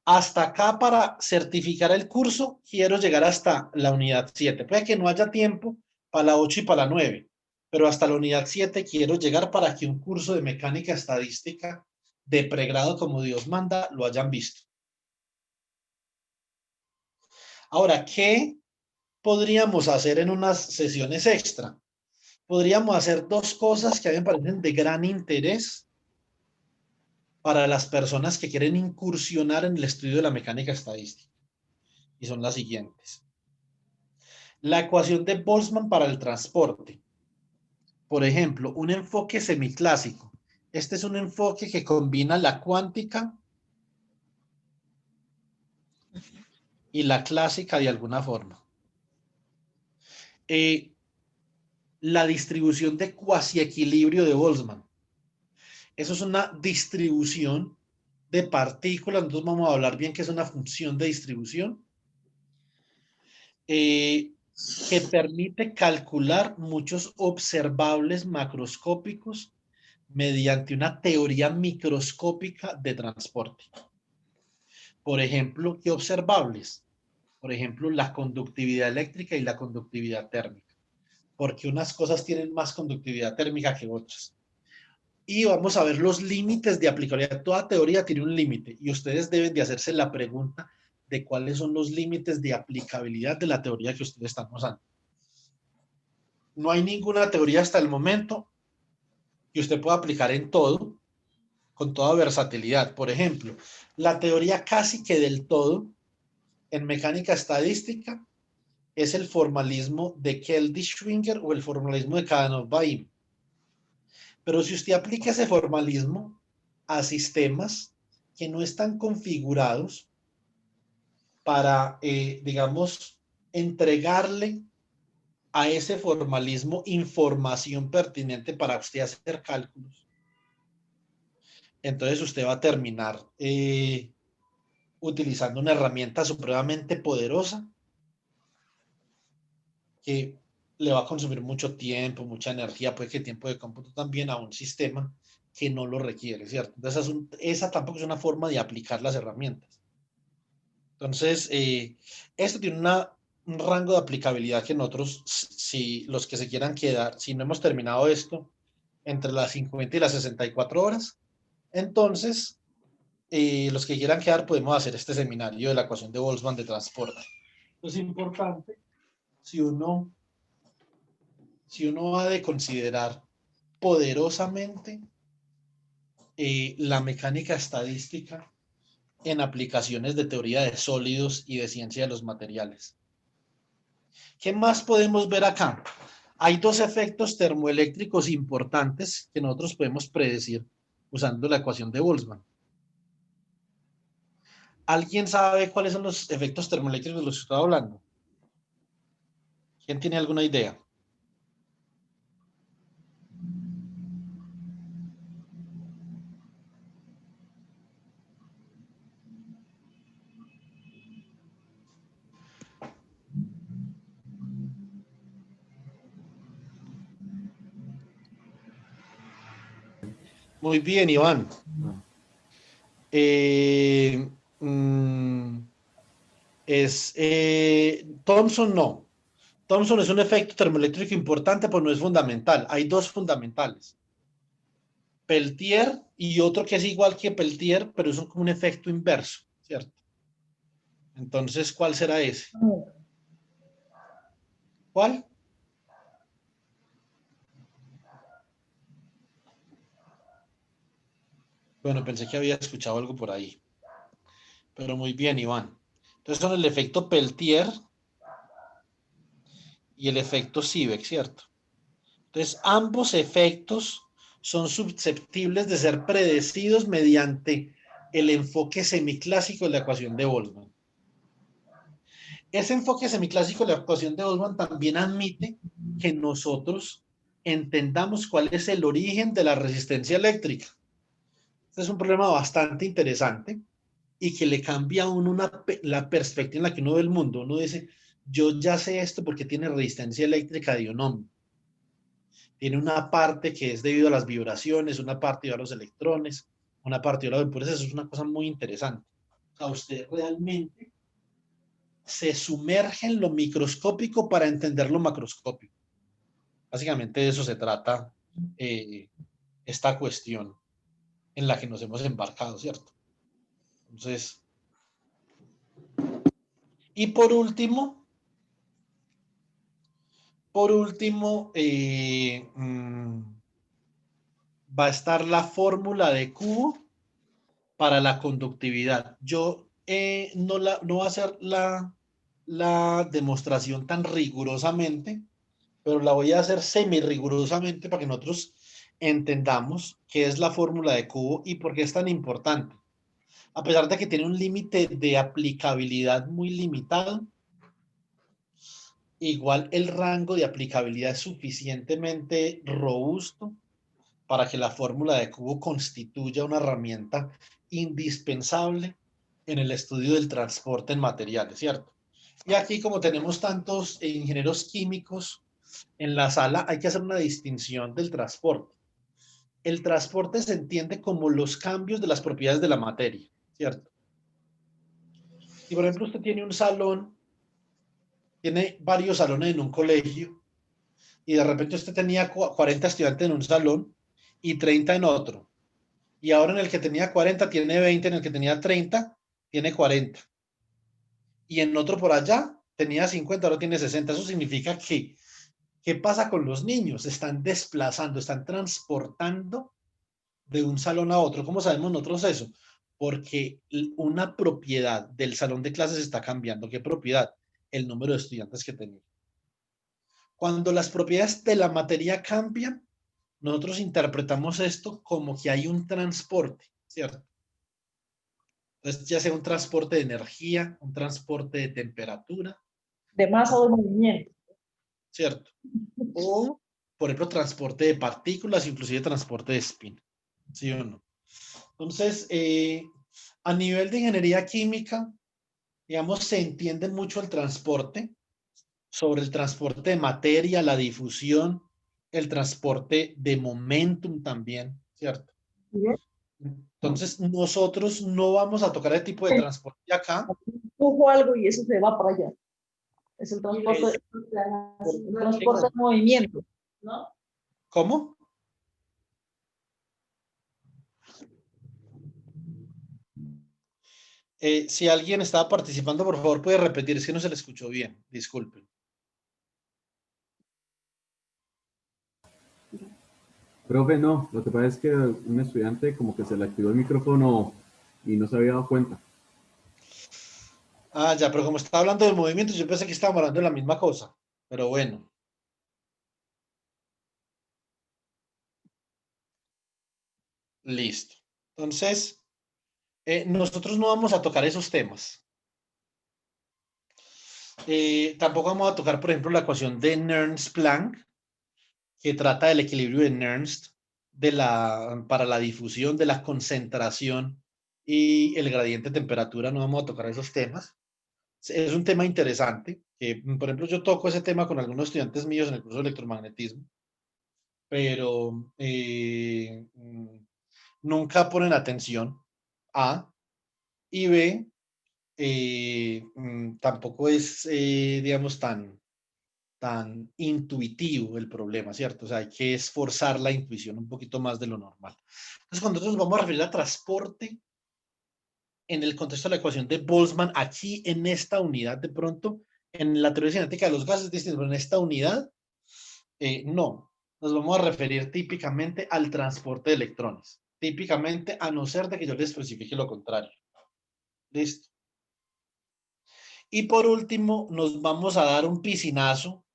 [SPEAKER 1] Hasta acá para certificar el curso, quiero llegar hasta la unidad 7. Puede que no haya tiempo para la 8 y para la 9, pero hasta la unidad 7 quiero llegar para que un curso de mecánica estadística de pregrado como Dios manda lo hayan visto. Ahora, ¿qué podríamos hacer en unas sesiones extra? Podríamos hacer dos cosas que a mí me parecen de gran interés para las personas que quieren incursionar en el estudio de la mecánica estadística. Y son las siguientes. La ecuación de Boltzmann para el transporte. Por ejemplo, un enfoque semiclásico. Este es un enfoque que combina la cuántica y la clásica de alguna forma. La distribución de cuasiequilibrio de Boltzmann. Eso es una distribución de partículas. Nosotros vamos a hablar bien que es una función de distribución que permite calcular muchos observables macroscópicos mediante una teoría microscópica de transporte. Por ejemplo, ¿qué observables? Por ejemplo, la conductividad eléctrica y la conductividad térmica, porque unas cosas tienen más conductividad térmica que otras. Y vamos a ver los límites de aplicabilidad. Toda teoría tiene un límite y ustedes deben de hacerse la pregunta de cuáles son los límites de aplicabilidad de la teoría que ustedes están usando. No hay ninguna teoría hasta el momento que usted pueda aplicar en todo, con toda versatilidad. Por ejemplo, la teoría casi que del todo en mecánica estadística es el formalismo de Keldy-Schwinger o el formalismo de Kadanoff-Baim. Pero si usted aplica ese formalismo a sistemas que no están configurados para, digamos, entregarle a ese formalismo información pertinente para usted hacer cálculos, entonces usted va a terminar utilizando una herramienta supremamente poderosa que le va a consumir mucho tiempo, mucha energía, puede que tiempo de cómputo también a un sistema que no lo requiere, ¿cierto? Entonces, esa tampoco es una forma de aplicar las herramientas. Entonces, esto tiene un rango de aplicabilidad que nosotros, si los que se quieran quedar, si no hemos terminado esto entre las 50 y las 64 horas, entonces, los que quieran quedar, podemos hacer este seminario de la ecuación de Boltzmann de transporte. Es importante, si uno ha de considerar poderosamente la mecánica estadística en aplicaciones de teoría de sólidos y de ciencia de los materiales. ¿Qué más podemos ver acá? Hay dos efectos termoeléctricos importantes que nosotros podemos predecir usando la ecuación de Boltzmann. ¿Alguien sabe cuáles son los efectos termoeléctricos de los que estoy hablando? ¿Quién tiene alguna idea? Muy bien, Iván. Mm, Thomson no. Thomson es un efecto termoeléctrico importante, pero no es fundamental. Hay dos fundamentales. Peltier y otro que es igual que Peltier, pero es como un efecto inverso, ¿cierto? Entonces, ¿cuál será ese? ¿Cuál? Bueno, pensé que había escuchado algo por ahí. Pero muy bien, Iván. Entonces son el efecto Peltier y el efecto Seebeck, ¿cierto? Entonces ambos efectos son susceptibles de ser predecidos mediante el enfoque semiclásico de la ecuación de Boltzmann. Ese enfoque semiclásico de la ecuación de Boltzmann también admite que nosotros entendamos cuál es el origen de la resistencia eléctrica. Este es un problema bastante interesante y que le cambia a uno la perspectiva en la que uno ve el mundo. Uno dice, yo ya sé esto porque tiene resistencia eléctrica de un ohmo. Tiene una parte que es debido a las vibraciones, una parte debido a los electrones, una parte debido a las impurezas. Eso es una cosa muy interesante. O sea, usted realmente se sumerge en lo microscópico para entender lo macroscópico. Básicamente de eso se trata esta cuestión en la que nos hemos embarcado, ¿cierto? Entonces, y por último, va a estar la fórmula de cubo para la conductividad. Yo no voy a hacer la demostración tan rigurosamente, pero la voy a hacer semi rigurosamente para que nosotros entendamos qué es la fórmula de cubo y por qué es tan importante. A pesar de que tiene un límite de aplicabilidad muy limitado, igual el rango de aplicabilidad es suficientemente robusto para que la fórmula de cubo constituya una herramienta indispensable en el estudio del transporte en materiales, ¿cierto? Y aquí, como tenemos tantos ingenieros químicos en la sala, hay que hacer una distinción del transporte. El transporte se entiende como los cambios de las propiedades de la materia, ¿cierto? Si, por ejemplo, usted tiene un salón, tiene varios salones en un colegio, y de repente usted tenía 40 estudiantes en un salón y 30 en otro. Y ahora en el que tenía 40 tiene 20, en el que tenía 30 tiene 40. Y en otro por allá tenía 50, ahora tiene 60. Eso significa que, ¿qué pasa con los niños? Están desplazando, están transportando de un salón a otro. ¿Cómo sabemos nosotros eso? Porque una propiedad del salón de clases está cambiando. ¿Qué propiedad? El número de estudiantes que tenía. Cuando las propiedades de la materia cambian, nosotros interpretamos esto como que hay un transporte, ¿cierto? Entonces, ya sea un transporte de energía, un transporte de temperatura,
[SPEAKER 3] de masa o de movimiento.
[SPEAKER 1] ¿cierto? O, por ejemplo, transporte de partículas, inclusive transporte de spin, ¿sí o no? Entonces, a nivel de ingeniería química, digamos, se entiende mucho el transporte, sobre el transporte de materia, la difusión, el transporte de momentum también, ¿cierto?
[SPEAKER 3] ¿Sí?
[SPEAKER 1] Entonces, nosotros no vamos a tocar el tipo de transporte acá.
[SPEAKER 3] Empujo algo y eso se va para allá. Es el transporte, el transporte de movimiento, ¿no?
[SPEAKER 1] ¿Cómo? Si alguien estaba participando, por favor, puede repetir, es que no se le escuchó bien. Disculpen.
[SPEAKER 2] Profe, no, lo que pasa es que un estudiante como que se le activó el micrófono y no se había dado cuenta.
[SPEAKER 1] Ah, ya, pero como estaba hablando de movimientos, yo pensé que estábamos hablando de la misma cosa. Pero bueno, listo. Entonces, nosotros no vamos a tocar esos temas. Tampoco vamos a tocar, por ejemplo, la ecuación de Nernst-Planck, que trata del equilibrio de Nernst para la difusión de la concentración y el gradiente de temperatura. No vamos a tocar esos temas. Es un tema interesante, que por ejemplo yo toco ese tema con algunos estudiantes míos en el curso de electromagnetismo, pero nunca ponen atención, A, y B, tampoco es, digamos, tan intuitivo el problema, ¿cierto? O sea, hay que esforzar la intuición un poquito más de lo normal. Entonces, cuando nosotros nos vamos a referir a transporte en el contexto de la ecuación de Boltzmann, aquí en esta unidad, de pronto, en la teoría cinética de los gases, distinto, pero en esta unidad, no. Nos vamos a referir típicamente al transporte de electrones. Típicamente, a no ser de que yo les especifique lo contrario. Listo. Y por último, nos vamos a dar un piscinazo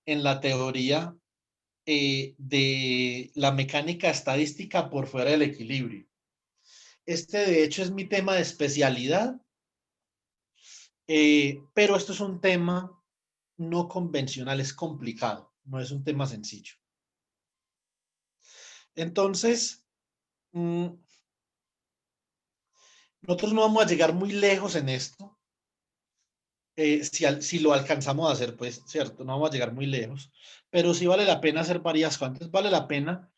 [SPEAKER 1] en la teoría de la mecánica estadística por fuera del equilibrio. Este, de hecho, es mi tema de especialidad, pero esto es un tema no convencional, es complicado, no es un tema sencillo. Entonces, nosotros no vamos a llegar muy lejos en esto, si lo alcanzamos a hacer, pues, cierto, no vamos a llegar muy lejos, pero sí vale la pena hacer varias cosas. Vale la pena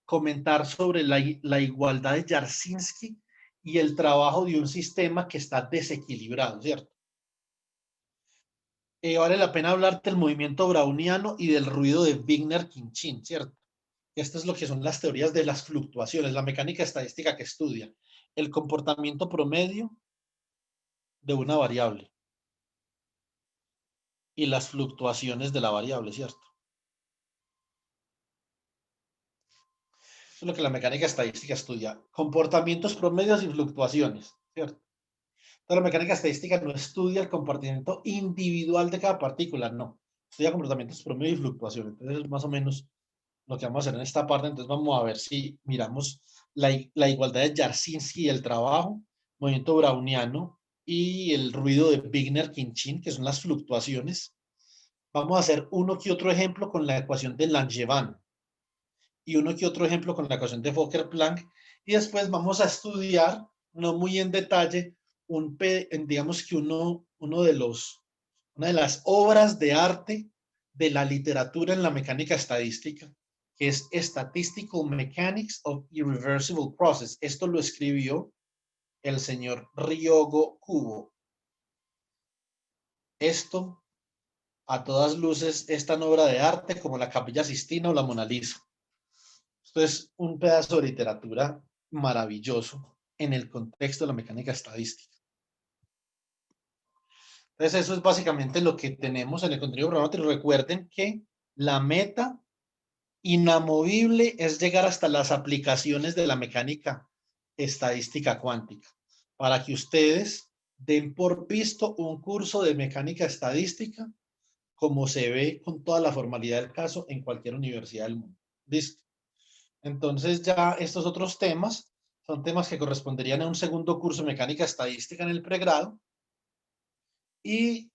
[SPEAKER 1] comentar sobre la igualdad de Jarzynski y el trabajo de un sistema que está desequilibrado, ¿cierto? Vale la pena hablar del movimiento browniano y del ruido de Wigner-Khinchin, ¿cierto? Esto es lo que son las teorías de las fluctuaciones, la mecánica estadística que estudia el comportamiento promedio de una variable y las fluctuaciones de la variable, ¿cierto? Eso es lo que la mecánica estadística estudia, comportamientos promedios y fluctuaciones, ¿cierto? Entonces, la mecánica estadística no estudia el comportamiento individual de cada partícula, no. Estudia comportamientos promedios y fluctuaciones. Entonces, más o menos lo que vamos a hacer en esta parte. Entonces, vamos a ver si miramos la igualdad de Jarzynski y el trabajo, movimiento browniano y el ruido de Wigner-Khinchin, que son las fluctuaciones. Vamos a hacer uno que otro ejemplo con la ecuación de Langevin y uno que otro ejemplo con la ecuación de Fokker-Planck, y después vamos a estudiar, no muy en detalle, digamos que una de las obras de arte de la literatura en la mecánica estadística, que es Statistical Mechanics of Irreversible Process. Esto lo escribió el señor Ryogo Kubo. Esto, a todas luces, es tan obra de arte como la Capilla Sistina o la Mona Lisa. Esto es un pedazo de literatura maravilloso en el contexto de la mecánica estadística. Entonces, eso es básicamente lo que tenemos en el contenido programático. Recuerden que la meta inamovible es llegar hasta las aplicaciones de la mecánica estadística cuántica, para que ustedes den por visto un curso de mecánica estadística como se ve con toda la formalidad del caso en cualquier universidad del mundo. ¿Listo? Entonces ya estos otros temas son temas que corresponderían a un segundo curso de mecánica estadística en el pregrado y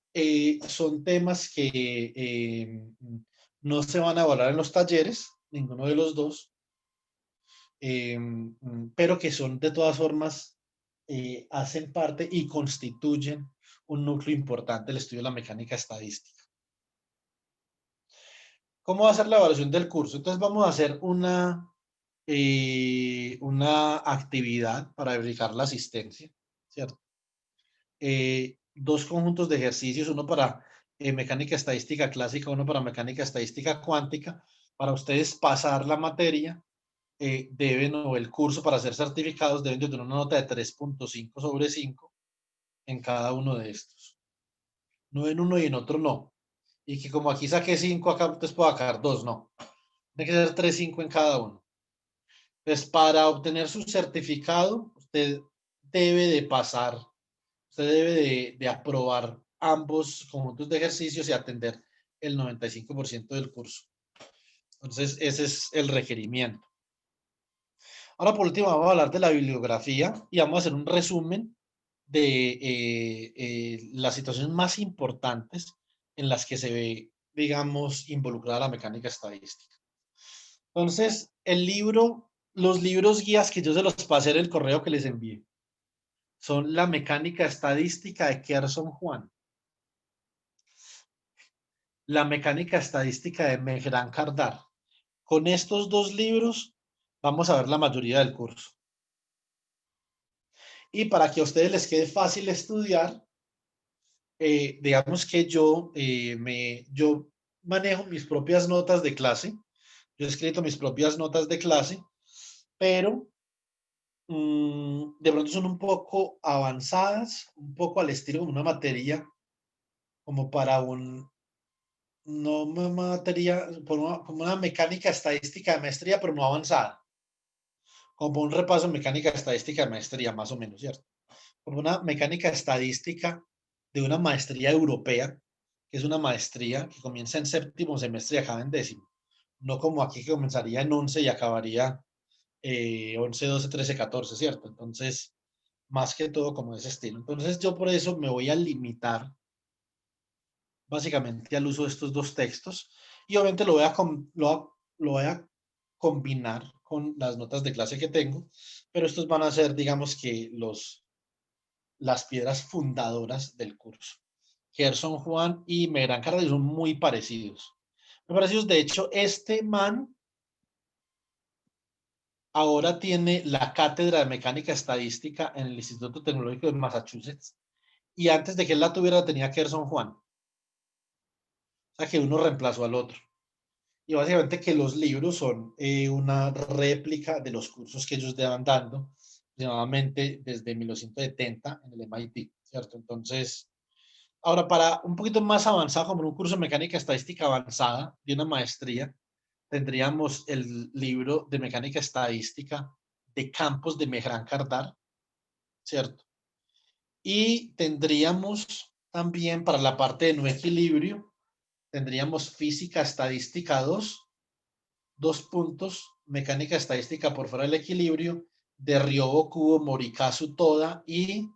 [SPEAKER 1] son temas que no se van a evaluar en los talleres, ninguno de los dos, pero que son de todas formas, hacen parte y constituyen un núcleo importante del estudio de la mecánica estadística. ¿Cómo va a ser la evaluación del curso? Entonces vamos a hacer una actividad para verificar la asistencia, ¿cierto? Dos conjuntos de ejercicios, uno para mecánica estadística clásica, uno para mecánica estadística cuántica. Para ustedes pasar la materia, o el curso para ser certificados, deben de tener una nota de 3.5 sobre 5 en cada uno de estos. No en uno y en otro no. Y que como aquí saqué 5, acá entonces puedo sacar 2, no. Tiene que ser 3.5 en cada uno. Entonces, para obtener su certificado, usted debe de pasar, usted debe de aprobar ambos conjuntos de ejercicios y atender el 95% del curso. Entonces, ese es el requerimiento. Ahora, por último, vamos a hablar de la bibliografía y vamos a hacer un resumen de las situaciones más importantes en las que se ve, digamos, involucrada la mecánica estadística. Entonces, los libros guías que yo se los pasé en el correo que les envié son La mecánica estadística de Kerson Juan, La mecánica estadística de Mehran Kardar. Con estos dos libros vamos a ver la mayoría del curso. Y para que a ustedes les quede fácil estudiar, digamos que yo manejo mis propias notas de clase. Yo he escrito mis propias notas de clase, pero de pronto son un poco avanzadas, un poco al estilo de una materia, como para no una materia, como una mecánica estadística de maestría, pero no avanzada. Como un repaso en mecánica estadística de maestría, más o menos, ¿cierto? como una mecánica estadística de una maestría europea, que es una maestría que comienza en séptimo semestre y acaba en décimo. No como aquí que comenzaría en 11 y acabaría 11, 12, 13, 14, ¿cierto? Entonces, más que todo como ese estilo. Entonces, yo por eso me voy a limitar básicamente al uso de estos dos textos y obviamente lo voy a combinar con las notas de clase que tengo, pero estos van a ser, digamos que las piedras fundadoras del curso. Gerson Juan y Megrán Cardillo son muy parecidos. Muy parecidos, de hecho, este man ahora tiene la cátedra de mecánica estadística en el Instituto Tecnológico de Massachusetts y antes de que él la tuviera tenía Gerson Juan. O sea que uno reemplazó al otro. Y básicamente que los libros son una réplica de los cursos que ellos llevan dando, nuevamente desde 1970 en el MIT, ¿cierto? Entonces, ahora para un poquito más avanzado, como un curso de mecánica estadística avanzada de una maestría, tendríamos el libro de mecánica estadística de campos de Mehran Kardar, ¿cierto? Y tendríamos también para la parte de no equilibrio, tendríamos física estadística 2 puntos, mecánica estadística por fuera del equilibrio, de Ryobo Kubo, Morikazu Toda y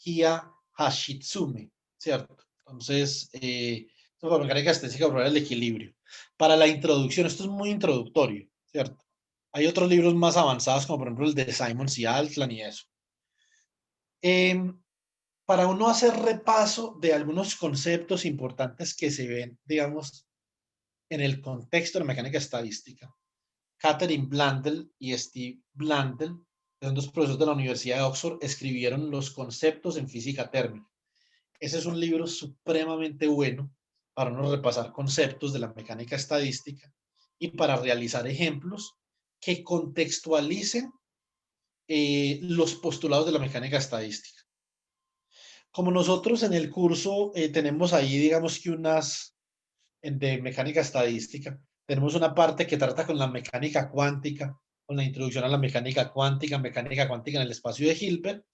[SPEAKER 1] Hia Hashitsume, ¿cierto? Entonces, mecánica estadística por fuera del equilibrio. Para la introducción, esto es muy introductorio, ¿cierto? Hay otros libros más avanzados, como por ejemplo el de Simons y Altland y eso. Para uno hacer repaso de algunos conceptos importantes que se ven, digamos, en el contexto de la mecánica estadística. Catherine Blandel y Steve Blandel, que son dos profesores de la Universidad de Oxford, escribieron Los conceptos en física térmica. Ese es un libro supremamente bueno para uno repasar conceptos de la mecánica estadística y para realizar ejemplos que contextualicen los postulados de la mecánica estadística. Como nosotros en el curso tenemos ahí, digamos que unas de mecánica estadística, tenemos una parte que trata con la mecánica cuántica, con la introducción a la mecánica cuántica en el espacio de Hilbert.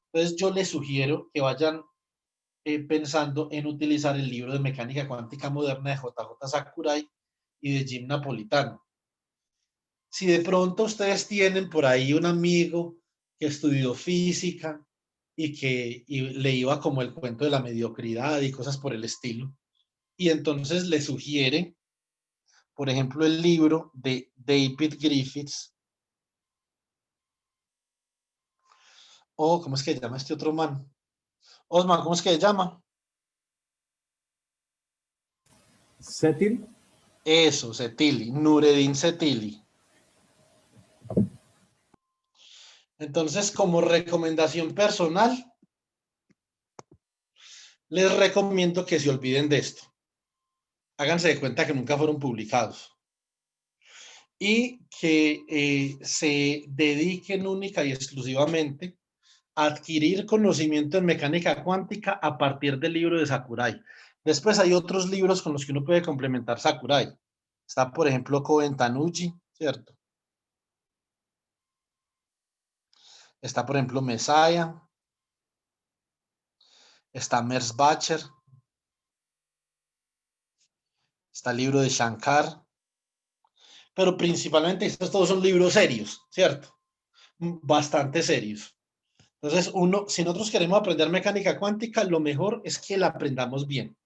[SPEAKER 1] Entonces yo les sugiero que vayan pensando en utilizar el libro de mecánica cuántica moderna de JJ Sakurai y de Jim Napolitano. Si de pronto ustedes tienen por ahí un amigo que estudió física y le iba como el cuento de la mediocridad y cosas por el estilo, y entonces le sugiere, por ejemplo, el libro de David Griffiths, o ¿cómo es que se llama este otro man? Osman, ¿cómo es que se llama?
[SPEAKER 2] Setil.
[SPEAKER 1] Eso, Setili, Nureddin Setili. Entonces, como recomendación personal, les recomiendo que se olviden de esto. Háganse de cuenta que nunca fueron publicados. Y que se dediquen única y exclusivamente a adquirir conocimiento en mecánica cuántica a partir del libro de Sakurai. Después hay otros libros con los que uno puede complementar Sakurai. Está, por ejemplo, Koen Tanuji, ¿cierto? Está, por ejemplo, Messiah. Está Merzbacher. Está el libro de Shankar. Pero principalmente estos todos son libros serios, ¿cierto? Bastante serios. Entonces, si nosotros queremos aprender mecánica cuántica, lo mejor es que la aprendamos bien,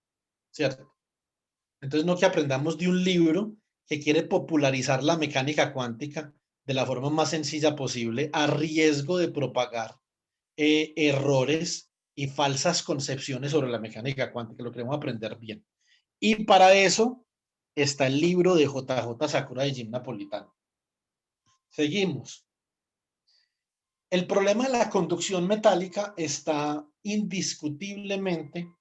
[SPEAKER 1] ¿cierto? Entonces, no que aprendamos de un libro que quiere popularizar la mecánica cuántica de la forma más sencilla posible, a riesgo de propagar errores y falsas concepciones sobre la mecánica cuántica. Lo queremos aprender bien. Y para eso está el libro de JJ Sakura de Jim Napolitano. Seguimos. El problema de la conducción metálica está indiscutiblemente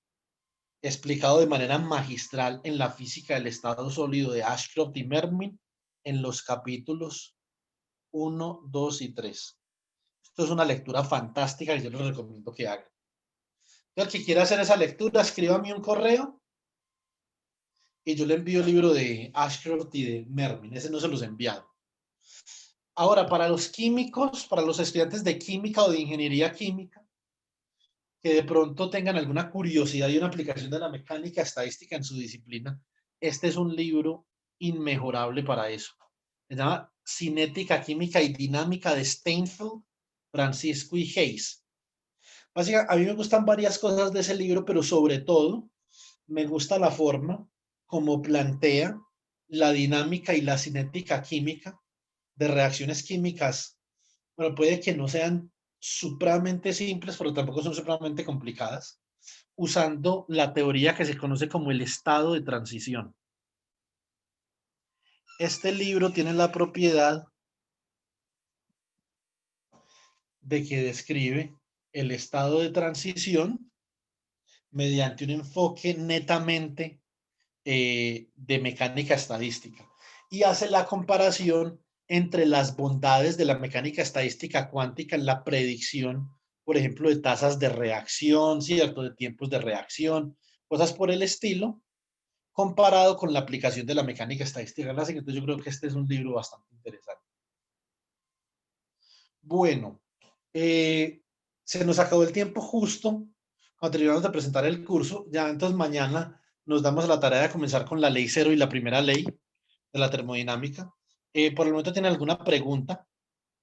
[SPEAKER 1] explicado de manera magistral en la física del estado sólido de Ashcroft y Mermin en los capítulos 1, 2 y 3. Esto es una lectura fantástica que yo les recomiendo que hagan. El que quiera hacer esa lectura, escríbame un correo y yo le envío el libro de Ashcroft y de Mermin. Ese no se los he enviado. Ahora, para los químicos, para los estudiantes de química o de ingeniería química, que de pronto tengan alguna curiosidad y una aplicación de la mecánica estadística en su disciplina, este es un libro inmejorable para eso. Se llama Cinética, Química y Dinámica de Steinfeld, Francisco y Hayes. Básicamente, a mí me gustan varias cosas de ese libro, pero sobre todo me gusta la forma como plantea la dinámica y la cinética química de reacciones químicas. Bueno, puede que no sean supremamente simples, pero tampoco son supremamente complicadas, usando la teoría que se conoce como el estado de transición. Este libro tiene la propiedad de que describe el estado de transición mediante un enfoque netamente de mecánica estadística y hace la comparación entre las bondades de la mecánica estadística cuántica en la predicción, por ejemplo, de tasas de reacción, ¿cierto? De tiempos de reacción, cosas por el estilo, comparado con la aplicación de la mecánica estadística clásica. Entonces yo creo que este es un libro bastante interesante. Bueno, se nos acabó el tiempo justo cuando terminamos de presentar el curso. Ya entonces mañana nos damos a la tarea de comenzar con la ley cero y la primera ley de la termodinámica. Por el momento, ¿tienen alguna pregunta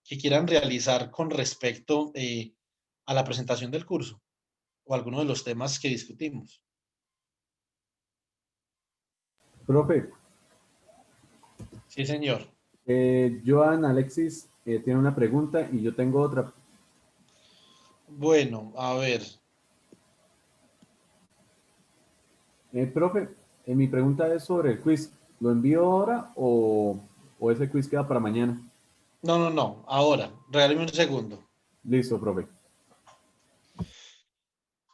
[SPEAKER 1] que quieran realizar con respecto a la presentación del curso o alguno de los temas que discutimos?
[SPEAKER 2] Profe,
[SPEAKER 1] Sí, señor.
[SPEAKER 2] Joan Alexis tiene una pregunta y yo tengo otra.
[SPEAKER 1] Bueno, a ver.
[SPEAKER 2] Profe, mi pregunta es sobre el quiz. ¿Lo envío ahora o ese quiz queda para mañana?
[SPEAKER 1] No, no, no. Ahora, regáleme un segundo.
[SPEAKER 2] Listo, profe.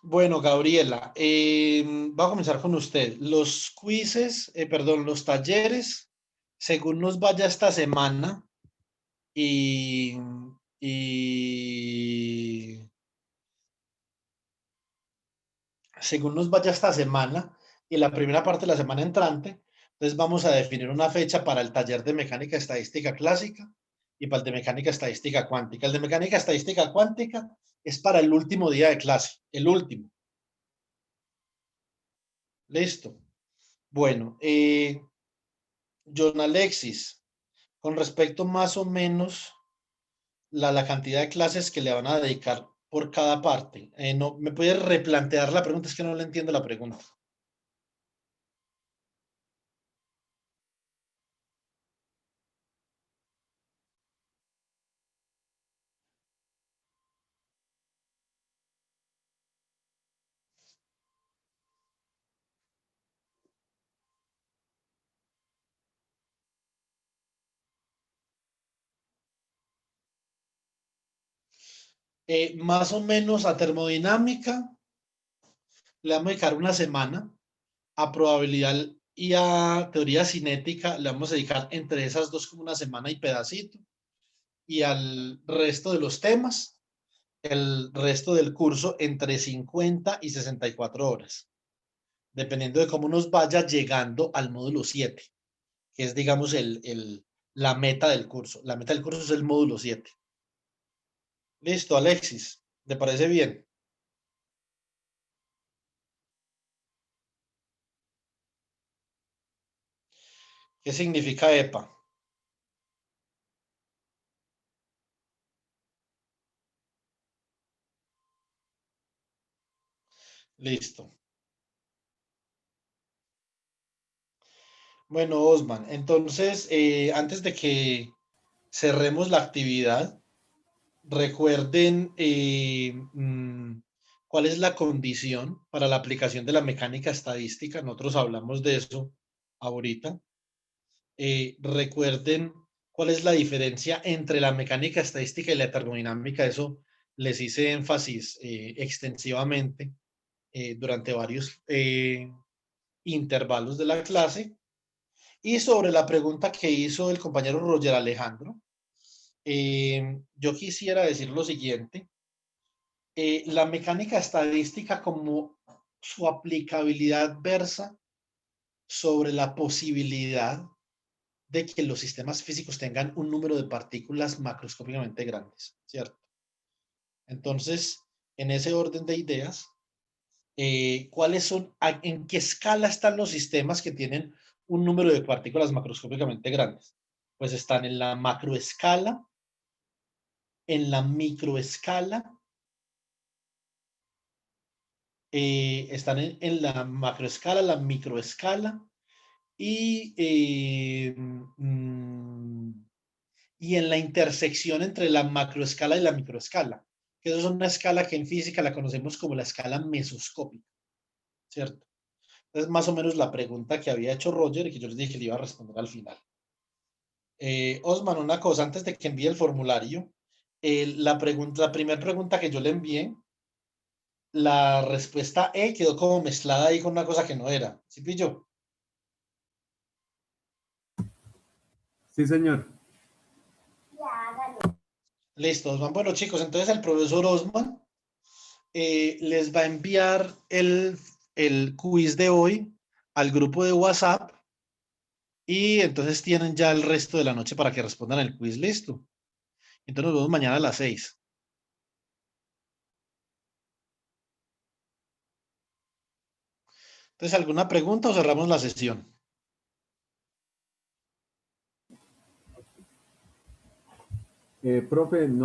[SPEAKER 1] Bueno, Gabriela, voy a comenzar con usted. Los quizzes, perdón, los talleres, según nos vaya esta semana y, y según nos vaya esta semana y la primera parte de la semana entrante, entonces vamos a definir una fecha para el taller de mecánica estadística clásica y para el de mecánica estadística cuántica. El de mecánica estadística cuántica es para el último día de clase, el último. Listo. Bueno, John Alexis, con respecto más o menos la cantidad de clases que le van a dedicar por cada parte. No, ¿me puede replantear la pregunta? Es que no le entiendo la pregunta. Más o menos a termodinámica le vamos a dedicar una semana, a probabilidad y a teoría cinética le vamos a dedicar entre esas dos como una semana y pedacito, y al resto de los temas, el resto del curso entre 50 y 64 horas, dependiendo de cómo nos vaya llegando al módulo 7, que es, digamos, la meta del curso. La meta del curso es el módulo 7. Listo, Alexis, ¿te parece bien? ¿Qué significa EPA? Listo. Bueno, Osman, entonces, antes de que cerremos la actividad, recuerden cuál es la condición para la aplicación de la mecánica estadística. Nosotros hablamos de eso ahorita. Recuerden cuál es la diferencia entre la mecánica estadística y la termodinámica. Eso les hice énfasis extensivamente durante varios intervalos de la clase. Y sobre la pregunta que hizo el compañero Roger Alejandro, yo quisiera decir lo siguiente. La mecánica estadística como su aplicabilidad versa sobre la posibilidad de que los sistemas físicos tengan un número de partículas macroscópicamente grandes, ¿cierto? Entonces, en ese orden de ideas, cuáles son, en qué escala están los sistemas que tienen un número de partículas macroscópicamente grandes. Pues están en la macroescala, en la microescala, están en la macroescala, la microescala y, y en la intersección entre la macroescala y la microescala, que eso es una escala que en física la conocemos como la escala mesoscópica, ¿cierto? Entonces, más o menos la pregunta que había hecho Roger y que yo les dije que le iba a responder al final. Osman, una cosa, antes de que envíe el formulario, la primera pregunta que yo le envié, la respuesta E quedó como mezclada ahí con una cosa que no era. ¿Sí pilló?
[SPEAKER 2] Sí, señor.
[SPEAKER 1] Listo, Osman. Bueno, chicos, entonces el profesor Osman les va a enviar el quiz de hoy al grupo de WhatsApp y entonces tienen ya el resto de la noche para que respondan el quiz. Listo. Entonces nos vemos mañana a las 6. Entonces, ¿alguna pregunta o cerramos la sesión?
[SPEAKER 2] Profe, no.